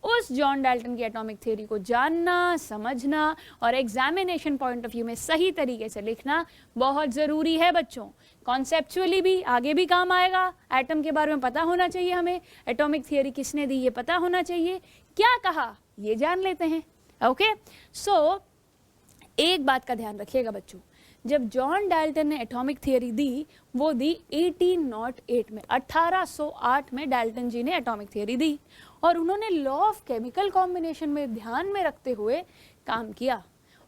Speaker 2: उस जॉन डाल्टन की एटॉमिक थ्योरी को जानना, समझना और एग्जामिनेशन पॉइंट ऑफ व्यू में सही तरीके से लिखना बहुत ज़रूरी है बच्चों। कॉन्सेप्चुअली भी आगे भी काम आएगा। एटम के बारे में पता होना चाहिए हमें, एटॉमिक थ्योरी किसने दी ये पता होना चाहिए, क्या कहा ये जान लेते हैं, ओके। सो एक बात का ध्यान रखिएगा बच्चों, जब जॉन डाल्टन ने एटॉमिक थियरी दी वो दी 1808 में, 1808 में डाल्टन जी ने एटॉमिक थियरी दी और उन्होंने लॉ ऑफ केमिकल कॉम्बिनेशन में ध्यान में रखते हुए काम किया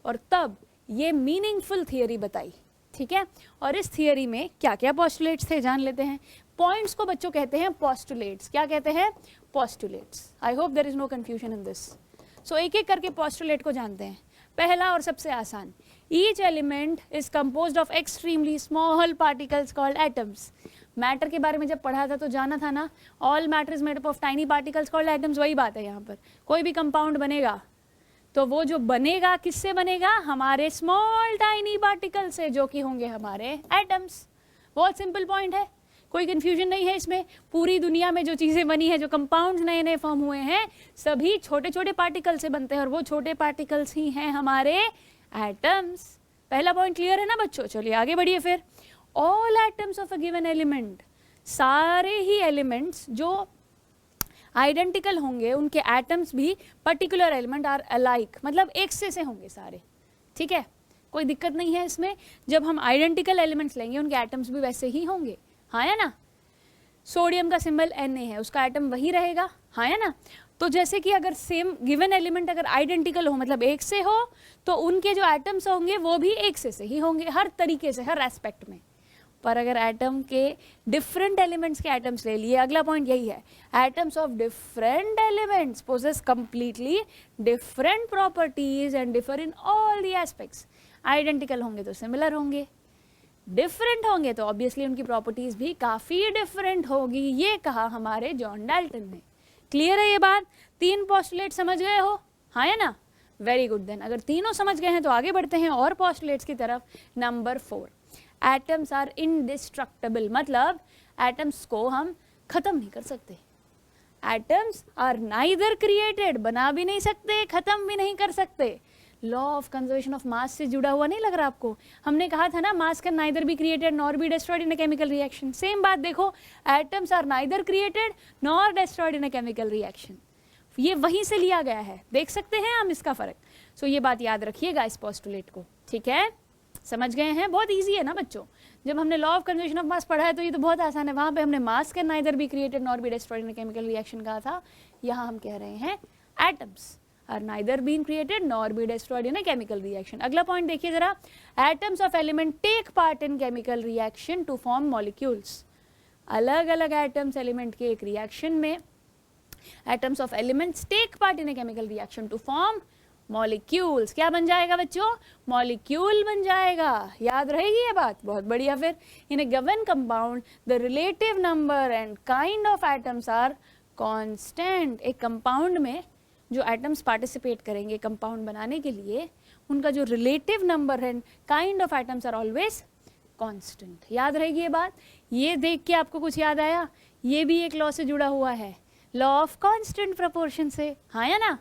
Speaker 2: और तब ये मीनिंगफुल थियरी बताई, ठीक है। और इस थियरी में क्या क्या पोस्टुलेट्स थे जान लेते हैं। पॉइंट्स को बच्चों कहते हैं पोस्टुलेट्स। क्या कहते हैं? Postulates. I hope there is no confusion in this. So एक एक करके पोस्टुलेट को जानते हैं। पहला और सबसे आसान, each element is composed of extremely small particles called atoms. Matter के बारे में जब पढ़ा था तो जाना था ना, all matter is made up of tiny particles called atoms. वही बात है यहाँ पर। कोई भी कंपाउंड बनेगा तो वो जो बनेगा किससे बनेगा? हमारे स्मॉल टाइनी पार्टिकल से, जो कि होंगे हमारे एटम्स। बहुत सिंपल पॉइंट है, कोई कंफ्यूजन नहीं है इसमें। पूरी दुनिया में जो चीज़ें बनी है, जो कंपाउंड्स नए नए फॉर्म हुए हैं, सभी छोटे छोटे पार्टिकल से बनते हैं और वो छोटे पार्टिकल्स ही हैं हमारे एटम्स। पहला पॉइंट क्लियर है ना बच्चों? चलिए आगे बढ़िए फिर। All atoms of a given element, सारे ही एलिमेंट्स जो आइडेंटिकल होंगे उनके एटम्स भी पर्टिकुलर एलिमेंट आर अलाइक, मतलब एक से होंगे सारे, ठीक है, कोई दिक्कत नहीं है इसमें। जब हम आइडेंटिकल एलिमेंट्स लेंगे उनके एटम्स भी वैसे ही होंगे, हाँ या ना। सोडियम का सिंबल Na है, उसका एटम वही रहेगा, हाँ या ना। तो जैसे कि अगर सेम गिवन एलिमेंट अगर आइडेंटिकल हो, मतलब एक से हो, तो उनके जो एटम्स होंगे वो भी एक से ही होंगे, हर तरीके से, हर एस्पेक्ट में। पर अगर एटम के डिफरेंट एलिमेंट्स के एटम्स ले लिए, अगला पॉइंट यही है, atoms of different elements possess completely different properties and differ in all the aspects. Identical होंगे तो सिमिलर होंगे, डिफरेंट होंगे तो ऑब्वियसली उनकी प्रॉपर्टीज भी काफी डिफरेंट होगी, ये कहा हमारे जॉन डाल्टन ने। क्लियर है ये बात? 3 पोस्टुलेट समझ गए हो? हाँ है ना? Very good. देन अगर तीनों समझ गए हैं तो आगे बढ़ते हैं और पोस्टुलेट्स की तरफ। नंबर 4, एटम्स आर इंडिस्ट्रक्टेबल, मतलब एटम्स को हम खत्म नहीं कर सकते। एटम्स आर नाइदर क्रिएटेड, बना भी नहीं सकते, खत्म भी नहीं कर सकते। Law of conservation of mass से जुड़ा हुआ नहीं लग रहा आपको? हमने कहा था ना, mass can neither be created nor be destroyed in a chemical reaction. Same बात देखो, atoms are neither created nor destroyed in a chemical reaction. ये वहीं से लिया गया है, देख सकते हैं हम इसका फर्क। सो ये बात याद रखिएगा इस पोस्टुलेट को, ठीक है? समझ गए हैं? बहुत इजी है ना बच्चों, जब हमने लॉ ऑफ कंजर्वेशन ऑफ मास पढ़ा है तो ये तो बहुत आसान है। वहां पे हमने मास can neither be created nor be destroyed in a chemical reaction कहा था, यहाँ हम कह रहे हैं atoms are neither being created nor be destroyed in a chemical reaction. अगला पॉइंट देखिए जरा, atoms of element take part in chemical reaction to form molecules. अलग अलग atoms element के एक reaction में atoms of elements take part in a chemical reaction to form molecules. क्या बन जाएगा बच्चों? molecule बन जाएगा। याद रहेगी ये बात? बहुत बढ़िया। फिर in a given compound the relative number and kind of atoms are constant. एक कंपाउंड में जो एटम्स पार्टिसिपेट करेंगे कंपाउंड बनाने के लिए, उनका जो रिलेटिव नंबर है, kind of atoms are always constant. याद रहेगी ये बात? ये देख के आपको कुछ याद आया? ये भी एक लॉ से जुड़ा हुआ है, लॉ ऑफ कांस्टेंट प्रोपोर्शन से। हाँ या ना?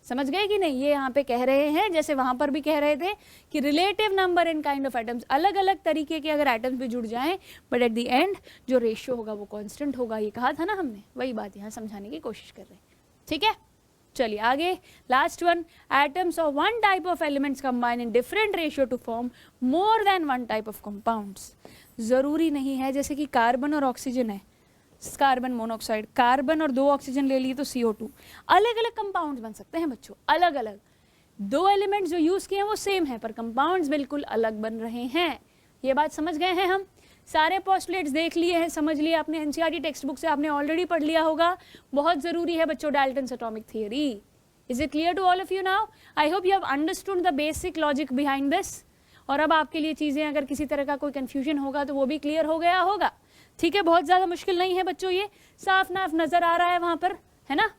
Speaker 2: समझ गए कि नहीं? ये यहाँ पे कह रहे हैं, जैसे वहां पर भी कह रहे थे कि relative number and kind of atoms, अलग अलग तरीके के अगर एटम्स भी जुड़ जाएं, बट एट द एंड जो रेशियो होगा वो कांस्टेंट होगा। ये कहा था ना हमने, वही बात यहाँ समझाने की कोशिश कर रहे हैं, ठीक है? चलिए आगे, last one, atoms of one type of elements combine in different ratio two form more than one type of compounds. जरूरी नहीं है, जैसे कि कार्बन और ऑक्सीजन है, कार्बन मोनोऑक्साइड, कार्बन और 2 ऑक्सीजन ले लिए तो CO2, अलग अलग कंपाउंड्स बन सकते हैं बच्चों, अलग अलग। 2 एलिमेंट्स जो यूज किए हैं वो सेम है, पर कंपाउंड्स बिल्कुल अलग बन रहे हैं। ये बात समझ गए हैं हम? सारे पोस्टुलेट्स देख लिए हैं, समझ लिए आपने, एनसीईआरटी टेक्स्ट बुक से आपने ऑलरेडी पढ़ लिया होगा। बहुत जरूरी है बच्चों Dalton's atomic theory. Is it clear to all of you now? I hope you have understood the basic logic behind this. और अब आपके लिए चीजें, अगर किसी तरह का कोई कंफ्यूजन होगा तो वो भी क्लियर हो गया होगा, ठीक है? बहुत ज्यादा मुश्किल नहीं है बच्चों, ये साफ नाफ नजर आ रहा है वहां पर, है ना?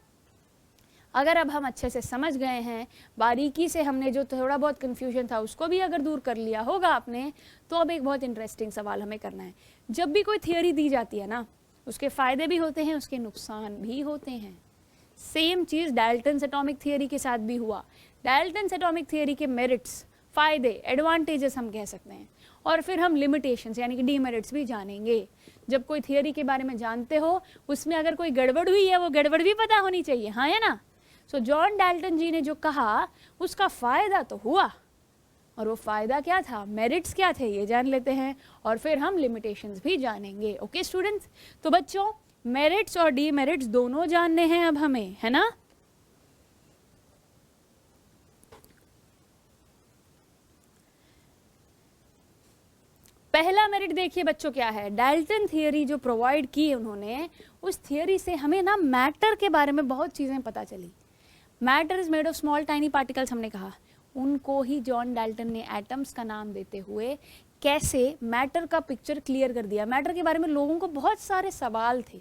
Speaker 2: अगर अब हम अच्छे से समझ गए हैं, बारीकी से हमने जो थोड़ा बहुत कन्फ्यूजन था उसको भी अगर दूर कर लिया होगा आपने, तो अब एक बहुत इंटरेस्टिंग सवाल हमें करना है। जब भी कोई थियरी दी जाती है ना, उसके फायदे भी होते हैं, उसके नुकसान भी होते हैं। सेम चीज डाल्टन्स एटॉमिक थियरी के साथ भी हुआ। डाल्टन्स एटॉमिक थियरी के मेरिट्स, फायदे, एडवांटेजेस हम कह सकते हैं, और फिर हम लिमिटेशंस यानी कि डीमेरिट्स भी जानेंगे। जब कोई थियरी के बारे में जानते हो, उसमें अगर कोई गड़बड़ हुई है वो गड़बड़ भी पता होनी चाहिए, हाँ है ना? सो जॉन डाल्टन जी ने जो कहा उसका फायदा तो हुआ, और वो फायदा क्या था, मेरिट्स क्या थे, ये जान लेते हैं, और फिर हम लिमिटेशंस भी जानेंगे। ओके स्टूडेंट्स, तो बच्चों मेरिट्स और डीमेरिट्स दोनों जानने हैं अब हमें, है ना? पहला मेरिट देखिए बच्चों क्या है, डाल्टन थियरी जो प्रोवाइड की उन्होंने, उस थियरी से हमें ना मैटर के बारे में बहुत चीजें पता चली। Matter is made of small tiny particles हमने कहा, उनको ही जॉन डाल्टन ने एटम्स का नाम देते हुए कैसे मैटर का पिक्चर क्लियर कर दिया। मैटर के बारे में लोगों को बहुत सारे सवाल थे,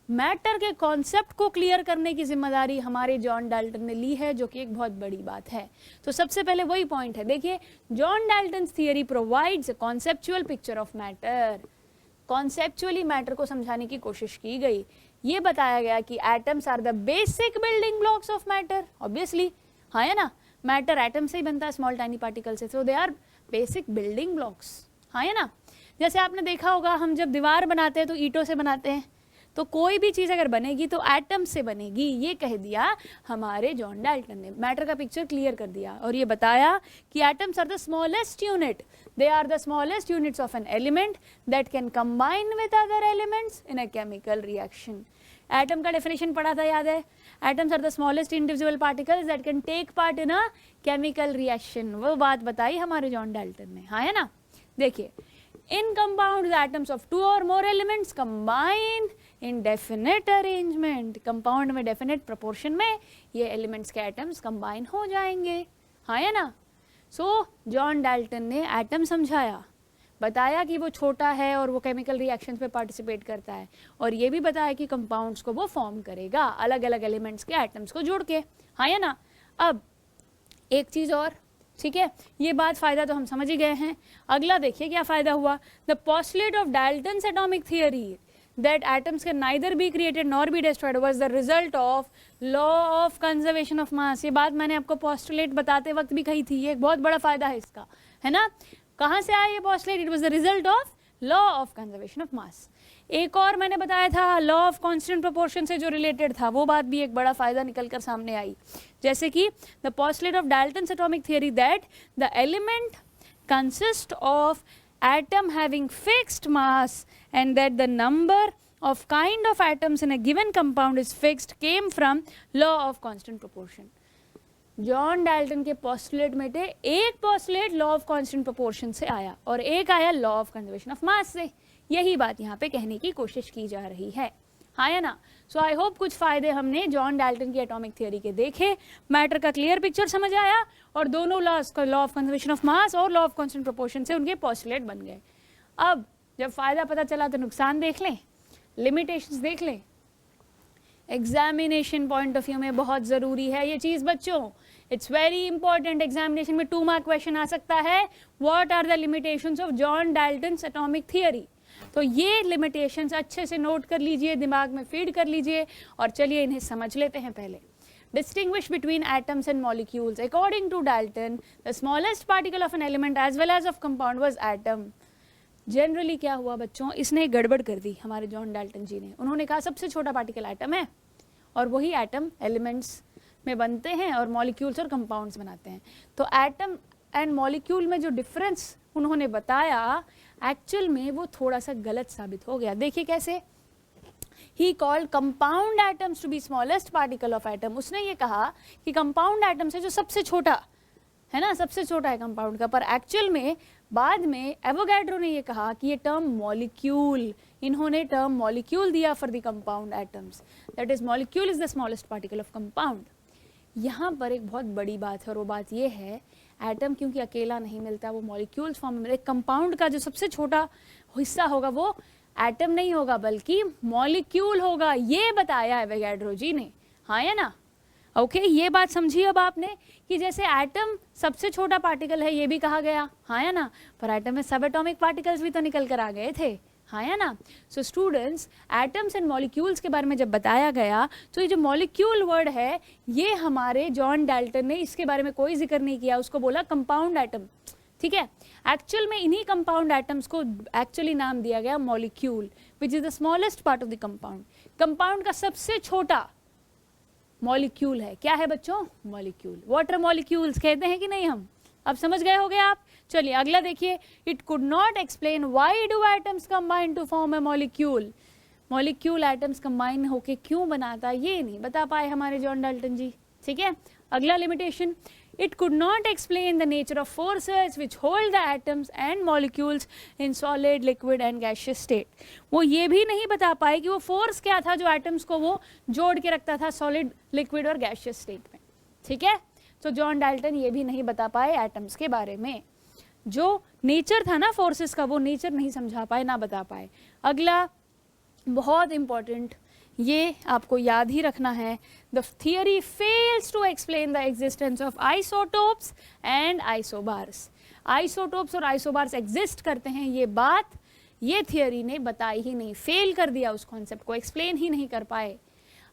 Speaker 2: मैटर के कॉन्सेप्ट को क्लियर करने की जिम्मेदारी हमारे जॉन डाल्टन ने ली है, जो कि एक बहुत बड़ी बात है। तो सबसे पहले वही पॉइंट है, देखिए John Dalton's theory provides a conceptual picture of matter. Conceptually matter को समझाने की कोशिश की गई। ये बताया गया कि atoms are the basic building blocks of matter. Obviously हाँ है ना, मैटर एटम से ही बनता है, स्मॉल टाइनी पार्टिकल से, so they are basic building blocks, हाँ है ना? जैसे आपने देखा होगा, हम जब दीवार बनाते हैं तो ईंटों से बनाते हैं, तो कोई भी चीज अगर बनेगी तो एटम से बनेगी, ये कह दिया हमारे जॉन डाल्टन ने। मैटर का पिक्चर क्लियर कर दिया और ये बताया कि atoms are the smallest unit, they are the smallest units of an element that can combine with other elements in a chemical reaction. Atom का डेफिनेशन पढ़ा था, याद है? Atoms are the smallest individual particles that can take part in a chemical reaction. वो बात बताई हमारे John Dalton ने, हाँ है ना। देखिए, इन कंपाउंड्स एटम्स ऑफ 2 और more elements combine in definite arrangement. Compound में डेफिनेट प्रोपोर्शन में ये एलिमेंट्स के एटम्स कंबाइन हो जाएंगे, हाँ है ना। सो जॉन डाल्टन ने एटम समझाया, बताया कि वो छोटा है और वो केमिकल रिएक्शंस पे पार्टिसिपेट करता है, और ये भी बताया कि कंपाउंड्स को वो फॉर्म करेगा अलग अलग एलिमेंट्स के एटम्स को जोड़ के, हाँ या ना। अब एक चीज़ और, ठीक है, ये बात फ़ायदा तो हम समझ ही गए हैं। अगला देखिए क्या फ़ायदा हुआ। The postulate of Dalton's atomic theory that atoms can neither be created nor be destroyed was the result of law of conservation of mass। ये बात मैंने आपको पोस्टुलेट बताते वक्त भी कही थी, ये एक बहुत बड़ा फायदा है इसका, है ना। कहाँ से आया ये postulate? It was the result of law of conservation of mass. एक और मैंने बताया था लॉ ऑफ कांस्टेंट प्रोपोर्शन से जो रिलेटेड था, वो बात भी एक बड़ा फायदा निकल कर सामने आई, जैसे कि the postulate of Dalton's atomic theory that the element consist of atom having fixed mass and that the number of kind of atoms in a given compound is fixed came from law of constant proportion। John Dalton के postulate में थे, एक postulate law of constant proportion से आया और एक आया law of conservation of mass से। यही बात यहाँ पे कहने की कोशिश की जा रही है, हाँ या ना। सो आई होप कुछ फायदे हमने जॉन डाल्टन की एटॉमिक थ्योरी के देखे, मैटर का क्लियर पिक्चर समझ आया, और दोनों laws, law of conservation of mass और लॉ ऑफ कांस्टेंट प्रोपोर्शन से उनके पोस्टुलेट बन गए। अब जब फायदा पता चला तो नुकसान देख लें, लिमिटेशंस देख लें। एग्जामिनेशन पॉइंट ऑफ व्यू में बहुत ज़रूरी है ये चीज़ बच्चों, इट्स वेरी इंपॉर्टेंट। एग्जामिनेशन में 2 मार्क क्वेश्चन आ सकता है, what are the limitations of John Dalton's atomic theory. तो ये लिमिटेशंस अच्छे से नोट कर लीजिए, दिमाग में फीड कर लीजिए, और चलिए इन्हें समझ लेते हैं पहले। Distinguish between atoms and molecules. According to Dalton, the smallest particle of an element as well as of compound was atom. Generally क्या हुआ बच्चों, इसने गड़बड़ कर दी हमारे जॉन डाल्टन जी ने। उन्होंने कहा सबसे छोटा पार्टिकल एटम है, और वही एटम एलिमेंट्स में बनते हैं और मॉलिक्यूल्स और कंपाउंड्स बनाते हैं। तो एटम एंड मॉलिक्यूल में जो डिफरेंस उन्होंने बताया, एक्चुअल में वो थोड़ा सा गलत साबित हो गया। देखिए कैसे। He called compound atoms to be smallest particle of atom। उसने ये कहा कि कंपाउंड एटम्स है जो सबसे छोटा है ना, सबसे छोटा है कंपाउंड का, पर एक्चुअल में बाद में एवोगैड्रो ने ये कहा कि ये टर्म मॉलिक्यूल, इन्होंने टर्म मॉलिक्यूल दिया for the compound atoms, that is molecule is the smallest particle of compound. यहाँ पर एक बहुत बड़ी बात है, और वो बात ये है, एटम क्योंकि अकेला नहीं मिलता, वो मॉलिक्यूल्स फॉर्म में, एक कंपाउंड का जो सबसे छोटा हिस्सा होगा वो एटम नहीं होगा बल्कि मॉलिक्यूल होगा, ये बताया एवोगैड्रो जी ने, हाँ या ना। ओके, ये बात समझिए अब आपने कि जैसे एटम सबसे छोटा पार्टिकल है ये भी कहा गया, हाँ या ना, पर एटम में सब एटॉमिक पार्टिकल्स भी तो निकल कर आ गए थे, हाँ या ना। So students, atoms and molecules के बारे में जब बताया गया तो ये जो मॉलिक्यूल वर्ड है ये हमारे जॉन डाल्टन ने इसके बारे में कोई जिक्र नहीं किया, उसको बोला कंपाउंड एटम, ठीक है। एक्चुअल में इन्हीं कंपाउंड एटम्स को एक्चुअली नाम दिया गया molecule, which is the smallest part of the compound. Compound का सबसे छोटा मॉलिक्यूल है, क्या है बच्चों? मॉलिक्यूल। वाटर मॉलिक्यूल्स कहते हैं कि नहीं हम, अब समझ गए होगे आप। चलिए अगला देखिए, it could not explain why do atoms combine to form a molecule. Molecule atoms combine होके क्यों बनाता, ये नहीं बता पाए हमारे जॉन डाल्टन जी, ठीक है। अगला limitation, it could not explain the nature of forces which hold the atoms and molecules in solid, liquid and gaseous state। वो ये भी नहीं बता पाए कि वो फोर्स क्या था जो एटम्स को वो जोड़ के रखता था सॉलिड, लिक्विड और गैशियस स्टेट में, ठीक है। तो जॉन डाल्टन ये भी नहीं बता पाए एटम्स के बारे में, जो नेचर था ना फोर्सेस का, वो नेचर नहीं समझा पाए, ना बता पाए। अगला बहुत इंपॉर्टेंट, ये आपको याद ही रखना है, the theory fails to explain the existence of isotopes and isobars. Isotopes और आइसोबार्स एग्जिस्ट करते हैं, ये बात ये थियरी ने बताई ही नहीं, फेल कर दिया, उस कॉन्सेप्ट को एक्सप्लेन ही नहीं कर पाए।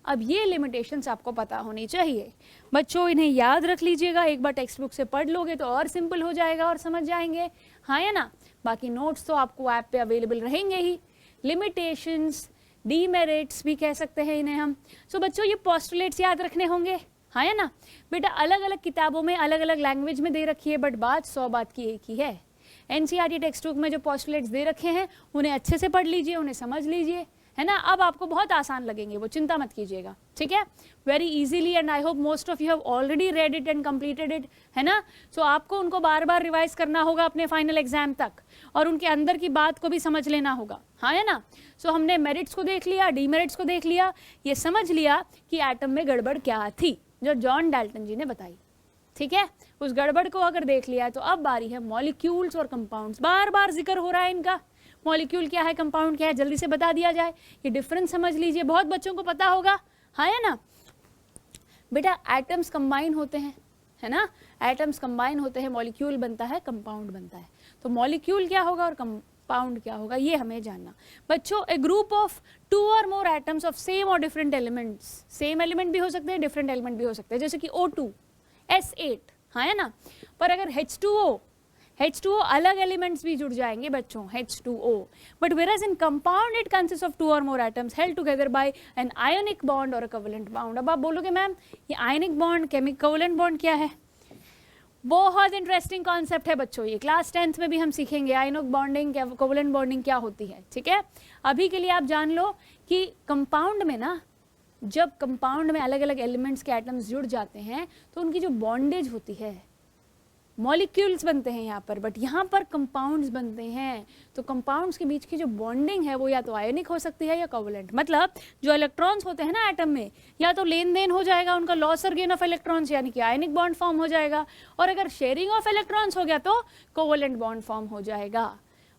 Speaker 2: अब ये लिमिटेशंस आपको पता होनी चाहिए बच्चों, इन्हें याद रख लीजिएगा, एक बार टेक्स्ट बुक से पढ़ लोगे तो और सिंपल हो जाएगा और समझ जाएंगे, हाँ या ना। बाकी नोट्स तो आपको ऐप पे अवेलेबल रहेंगे ही। लिमिटेशंस, डीमेरिट्स भी कह सकते हैं इन्हें हम। सो बच्चों ये पोस्टुलेट्स याद रखने होंगे, हाँ या ना। बेटा अलग अलग किताबों में अलग अलग लैंग्वेज में दे रखी है, बट बात 100 बात की एक ही है। एनसीईआरटी टेक्स्ट बुक में जो पोस्टुलेट्स दे रखे हैं उन्हें अच्छे से पढ़ लीजिए, उन्हें समझ लीजिए, है ना। अब आपको बहुत आसान लगेंगे वो, चिंता मत कीजिएगा, ठीक है। Very easily, and I hope most of you have already read it and completed it, है ना। सो आपको उनको बार बार रिवाइज करना होगा अपने फाइनल एग्जाम तक, और उनके अंदर की बात को भी समझ लेना होगा, हाँ है ना। सो हमने मेरिट्स को देख लिया, डीमेरिट्स को देख लिया, ये समझ लिया कि एटम में गड़बड़ क्या थी जो जॉन डाल्टन जी ने बताई, ठीक है। उस गड़बड़ को अगर देख लिया है तो अब बारी है मॉलिक्यूल्स और कंपाउंड्स। बार बार जिक्र हो रहा है इनका, मॉलिक्यूल क्या है, कंपाउंड क्या है, जल्दी से बता दिया जाए, ये डिफरेंस समझ लीजिए, बहुत बच्चों को पता होगा, हाँ है ना। बेटा एटम्स कंबाइन होते हैं, है ना, एटम्स कंबाइन होते हैं, मॉलिक्यूल बनता है, कंपाउंड बनता है। तो मॉलिक्यूल क्या होगा और कंपाउंड क्या होगा, ये हमें जानना। बच्चों, ए ग्रुप ऑफ 2 और मोर एटम्स ऑफ सेम और डिफरेंट एलिमेंट्स, सेम एलिमेंट भी हो सकते हैं, डिफरेंट एलिमेंट भी हो सकते हैं, जैसे कि O2 S8, हाँ है ना। पर अगर H2O अलग एलिमेंट्स भी जुड़ जाएंगे बच्चों, H2O, but whereas in compound it consists of 2 or more atoms held together by an ionic bond or a covalent bond। अब आप बोलोगे मैम ये आयनिक बॉन्ड, कोवेलेंट बॉन्ड क्या है? बहुत इंटरेस्टिंग कॉन्सेप्ट है बच्चों, ये क्लास 10th में भी हम सीखेंगे आयनिक बॉन्डिंग, कोवेलेंट बॉन्डिंग क्या होती है, ठीक है। अभी के लिए आप जान लो कि कंपाउंड में ना, जब कंपाउंड में अलग अलग एलिमेंट्स के एटम्स जुड़ जाते हैं तो उनकी जो बॉन्डेज होती है, मॉलिक्यूल्स बनते हैं यहाँ पर, बट यहाँ पर कंपाउंड्स बनते हैं। तो कंपाउंड्स के बीच की जो बॉन्डिंग है वो या तो आयनिक हो सकती है या कोवेलेंट, मतलब जो इलेक्ट्रॉन्स होते हैं ना एटम में, या तो लेन देन हो जाएगा उनका, लॉस और गेन ऑफ इलेक्ट्रॉन्स, यानी कि आयनिक बॉन्ड फॉर्म हो जाएगा, और अगर शेयरिंग ऑफ इलेक्ट्रॉन्स हो गया तो कोवेलेंट बॉन्ड फॉर्म हो जाएगा।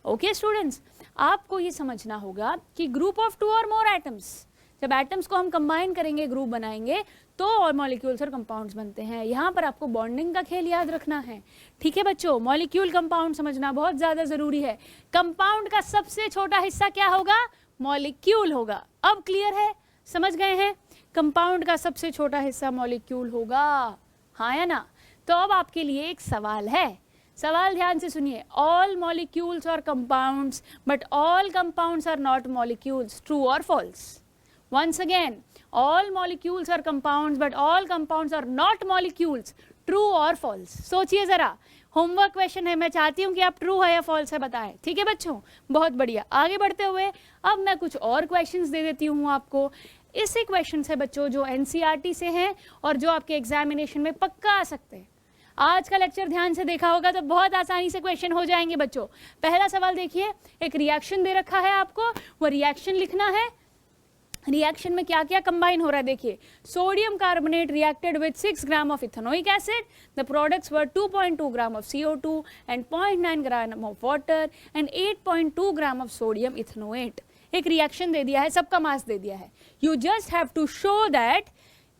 Speaker 2: ओके स्टूडेंट्स, आपको ये समझना होगा कि ग्रुप ऑफ 2 और मोर एटम्स, जब एटम्स को हम कंबाइन करेंगे, ग्रुप बनाएंगे, तो और मॉलिक्यूल्स और कंपाउंड्स बनते हैं। यहाँ पर आपको बॉन्डिंग का खेल याद रखना है, ठीक है बच्चों। मॉलिक्यूल कंपाउंड समझना बहुत ज़्यादा ज़रूरी है। कंपाउंड का सबसे छोटा हिस्सा क्या होगा? मॉलिक्यूल होगा। अब क्लियर है, समझ गए हैं? कंपाउंड का सबसे छोटा हिस्सा मॉलिक्यूल होगा, हाँ या ना। तो अब आपके लिए एक सवाल है, सवाल ध्यान से सुनिए। All molecules are compounds but all compounds are not molecules, true और false? Once again, all molecules are compounds but all compounds are not molecules, true or false? सोचिए जरा, होमवर्क क्वेश्चन है, मैं चाहती हूँ कि आप ट्रू है या फॉल्स है बताएं, ठीक है बच्चों। बहुत बढ़िया, आगे बढ़ते हुए अब मैं कुछ और क्वेश्चंस दे देती हूँ आपको। इसी क्वेश्चन है बच्चों जो NCERT से हैं और जो आपके एग्जामिनेशन में पक्का आ सकते हैं। आज का लेक्चर ध्यान से देखा होगा तो बहुत आसानी से क्वेश्चन हो जाएंगे बच्चों। पहला सवाल देखिए, एक रिएक्शन दे रखा है आपको, वो रिएक्शन लिखना है। रिएक्शन में क्या क्या कंबाइन हो रहा है देखिए। Sodium carbonate reacted with 6 gram of ethanoic acid, the products were 2.2 gram of CO2 and 0.9 gram of water and 8.2 gram of sodium ethanoate. एक रिएक्शन दे दिया है, सबका मास दे दिया है। You just have to show that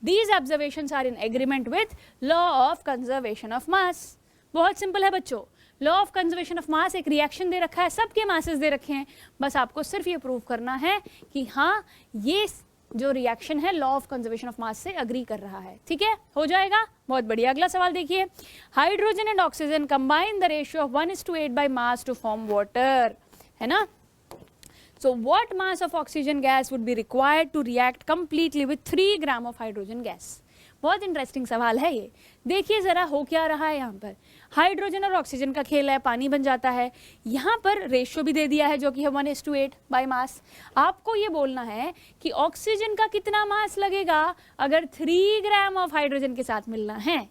Speaker 2: these observations are in agreement with law of conservation of mass. बहुत simple है बच्चों, law of conservation of mass, एक रिएक्शन दे रखा है, सबके मासेस दे रखे हैं, बस आपको सिर्फ ये प्रूव करना है कि हाँ ये जो रिएक्शन है law of conservation of mass से अग्री कर रहा है, ठीक है, हो जाएगा। बहुत बढ़िया, अगला सवाल देखिए। Hydrogen and oxygen combine the ratio of 1:8 by mass to form water, है ना। So what mass of oxygen gas would be required to react completely with 3 gram of hydrogen gas? बहुत इंटरेस्टिंग सवाल है ये। देखिए जरा हो क्या रहा है यहाँ पर, हाइड्रोजन और ऑक्सीजन का खेल है, पानी बन जाता है। यहाँ पर रेशियो भी दे दिया है जो कि है 1:8 बाय मास। आपको ये बोलना है कि ऑक्सीजन का कितना मास लगेगा अगर 3 ग्राम ऑफ हाइड्रोजन के साथ मिलना है।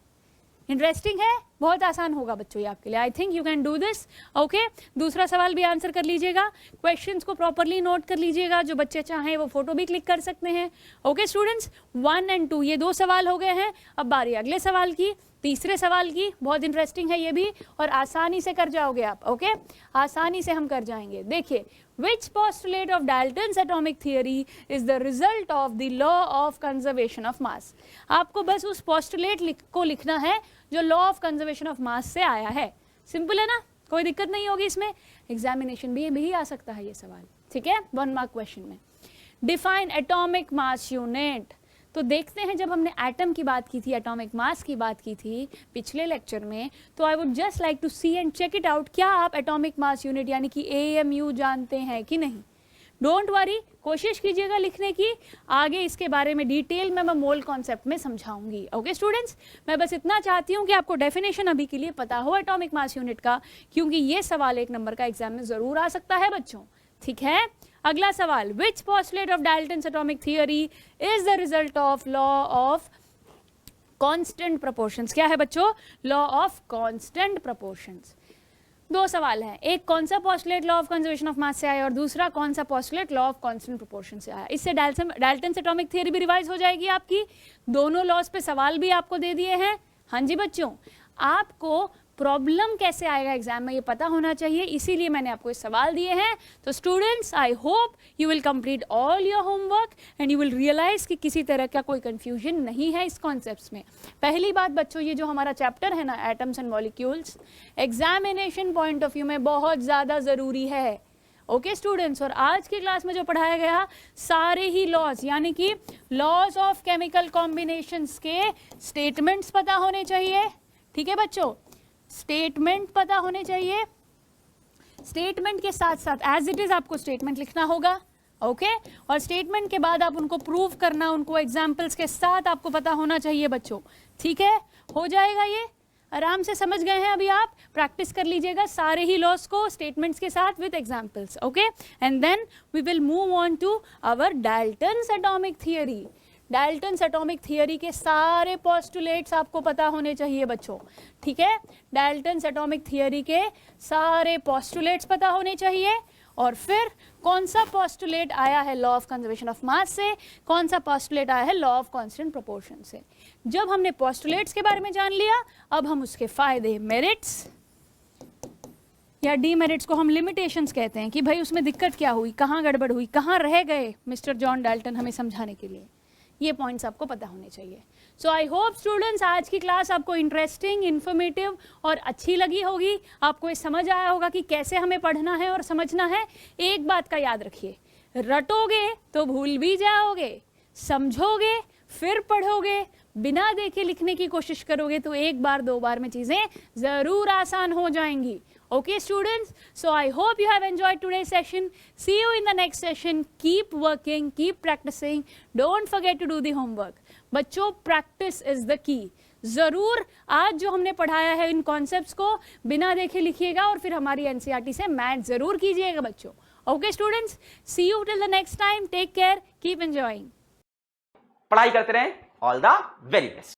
Speaker 2: इंटरेस्टिंग है, बहुत आसान होगा बच्चों ये आपके लिए। I think you can do this. Okay, दूसरा सवाल भी आंसर कर लीजिएगा, क्वेश्चंस को प्रॉपरली नोट कर लीजिएगा, जो बच्चे चाहें वो फोटो भी क्लिक कर सकते हैं। ओके स्टूडेंट्स, 1 और 2 ये 2 सवाल हो गए हैं। अब बारी अगले सवाल की, तीसरे सवाल की। बहुत इंटरेस्टिंग है ये भी और आसानी से कर जाओगे आप। ओके, आसानी से हम कर जाएंगे। देखिए, which postulate of Dalton's atomic theory is the result of the law of conservation of mass? आपको बस उस postulate को लिखना है जो law of conservation of mass से आया है। सिंपल है ना, कोई दिक्कत नहीं होगी इसमें। एग्जामिनेशन भी ही आ सकता है ये सवाल, ठीक है, 1 मार्क क्वेश्चन में। Define atomic mass unit. तो देखते हैं, जब हमने एटम की बात की थी, एटॉमिक मास की बात की थी पिछले लेक्चर में, तो I would just like to see and check it out, क्या आप एटॉमिक मास यूनिट यानी कि AMU जानते हैं कि नहीं। डोंट वरी, कोशिश कीजिएगा लिखने की, आगे इसके बारे में डिटेल में मैं मोल कॉन्सेप्ट में समझाऊंगी। ओके स्टूडेंट्स, मैं बस इतना चाहती हूँ कि आपको डेफिनेशन अभी के लिए पता हो एटॉमिक मास यूनिट का, क्योंकि ये सवाल 1 नंबर का एग्जाम में जरूर आ सकता है बच्चों। ठीक है। अगला सवाल, which postulate of Dalton's atomic theory is the result of law of constant proportions? क्या है बच्चों? Law of constant proportions. दो सवाल हैं, एक कौन सा postulate law of conservation of mass से आया और दूसरा कौन सा postulate law of constant proportion से आया। इससे डाल्टन्स एटॉमिक थियरी भी रिवाइज हो जाएगी आपकी। दोनों लॉज पे सवाल भी आपको दे दिए हैं। हाँ जी बच्चों, आपको प्रॉब्लम कैसे आएगा एग्जाम में ये पता होना चाहिए, इसीलिए मैंने आपको ये सवाल दिए हैं। तो students, I hope you will complete all your homework and you will realize कि किसी तरह का कोई कंफ्यूजन नहीं है इस कॉन्सेप्ट्स में। पहली बात बच्चों, ये जो हमारा चैप्टर है ना, atoms and molecules, examination point of view में बहुत ज़्यादा ज़रूरी है। ओके स्टूडेंट्स, और आज की क्लास में जो पढ़ाया गया सारे ही लॉज, यानी कि लॉज ऑफ केमिकल कॉम्बिनेशंस के स्टेटमेंट्स पता होने चाहिए। ठीक है बच्चों, स्टेटमेंट पता होने चाहिए। स्टेटमेंट के साथ साथ एज इट इज आपको स्टेटमेंट लिखना होगा। ओके, और स्टेटमेंट के बाद आप उनको प्रूव करना, उनको एग्जाम्पल्स के साथ आपको पता होना चाहिए बच्चों। ठीक है, हो जाएगा ये, आराम से समझ गए हैं अभी आप। प्रैक्टिस कर लीजिएगा सारे ही लॉस को स्टेटमेंट्स के साथ with examples. Okay, and then we will move on to our Dalton's atomic theory. Dalton's atomic theory के सारे पोस्टुलेट्स आपको पता होने चाहिए बच्चों। ठीक है, डाल्टन्स एटॉमिक थियरी के सारे पोस्टुलेट्स पता होने चाहिए। और फिर कौन सा पोस्टुलेट आया है law of conservation of mass से, कौन सा पोस्टुलेट आया है लॉ ऑफ कांस्टेंट प्रोपोर्शन से। जब हमने पोस्टुलेट्स के बारे में जान लिया, अब हम उसके फायदे, मेरिट्स या डीमेरिट्स को हम लिमिटेशंस कहते हैं कि भाई उसमें दिक्कत क्या हुई, कहाँ गड़बड़ हुई, कहाँ रह गए मिस्टर जॉन डाल्टन हमें समझाने के लिए, ये पॉइंट्स आपको पता होने चाहिए। सो आई होप स्टूडेंट्स आज की क्लास आपको इंटरेस्टिंग, इन्फॉर्मेटिव और अच्छी लगी होगी। आपको ये समझ आया होगा कि कैसे हमें पढ़ना है और समझना है। एक बात का याद रखिए, रटोगे तो भूल भी जाओगे, समझोगे फिर पढ़ोगे, बिना देखे लिखने की कोशिश करोगे तो एक बार दो बार में चीज़ें ज़रूर आसान हो जाएंगी। Okay students, so I hope you have enjoyed today's session. See you in the next session. Keep working, keep practicing. Don't forget to do the homework. बच्चों, practice is the key. ज़रूर आज जो हमने पढ़ाया है इन कॉन्सेप्ट्स को बिना देखे लिखिएगा और फिर हमारी NCERT से मैथ ज़रूर कीजिएगा बच्चों। Okay students, see you till the next time. Take care, keep enjoying.
Speaker 1: पढ़ाई करते रहें, all the very best.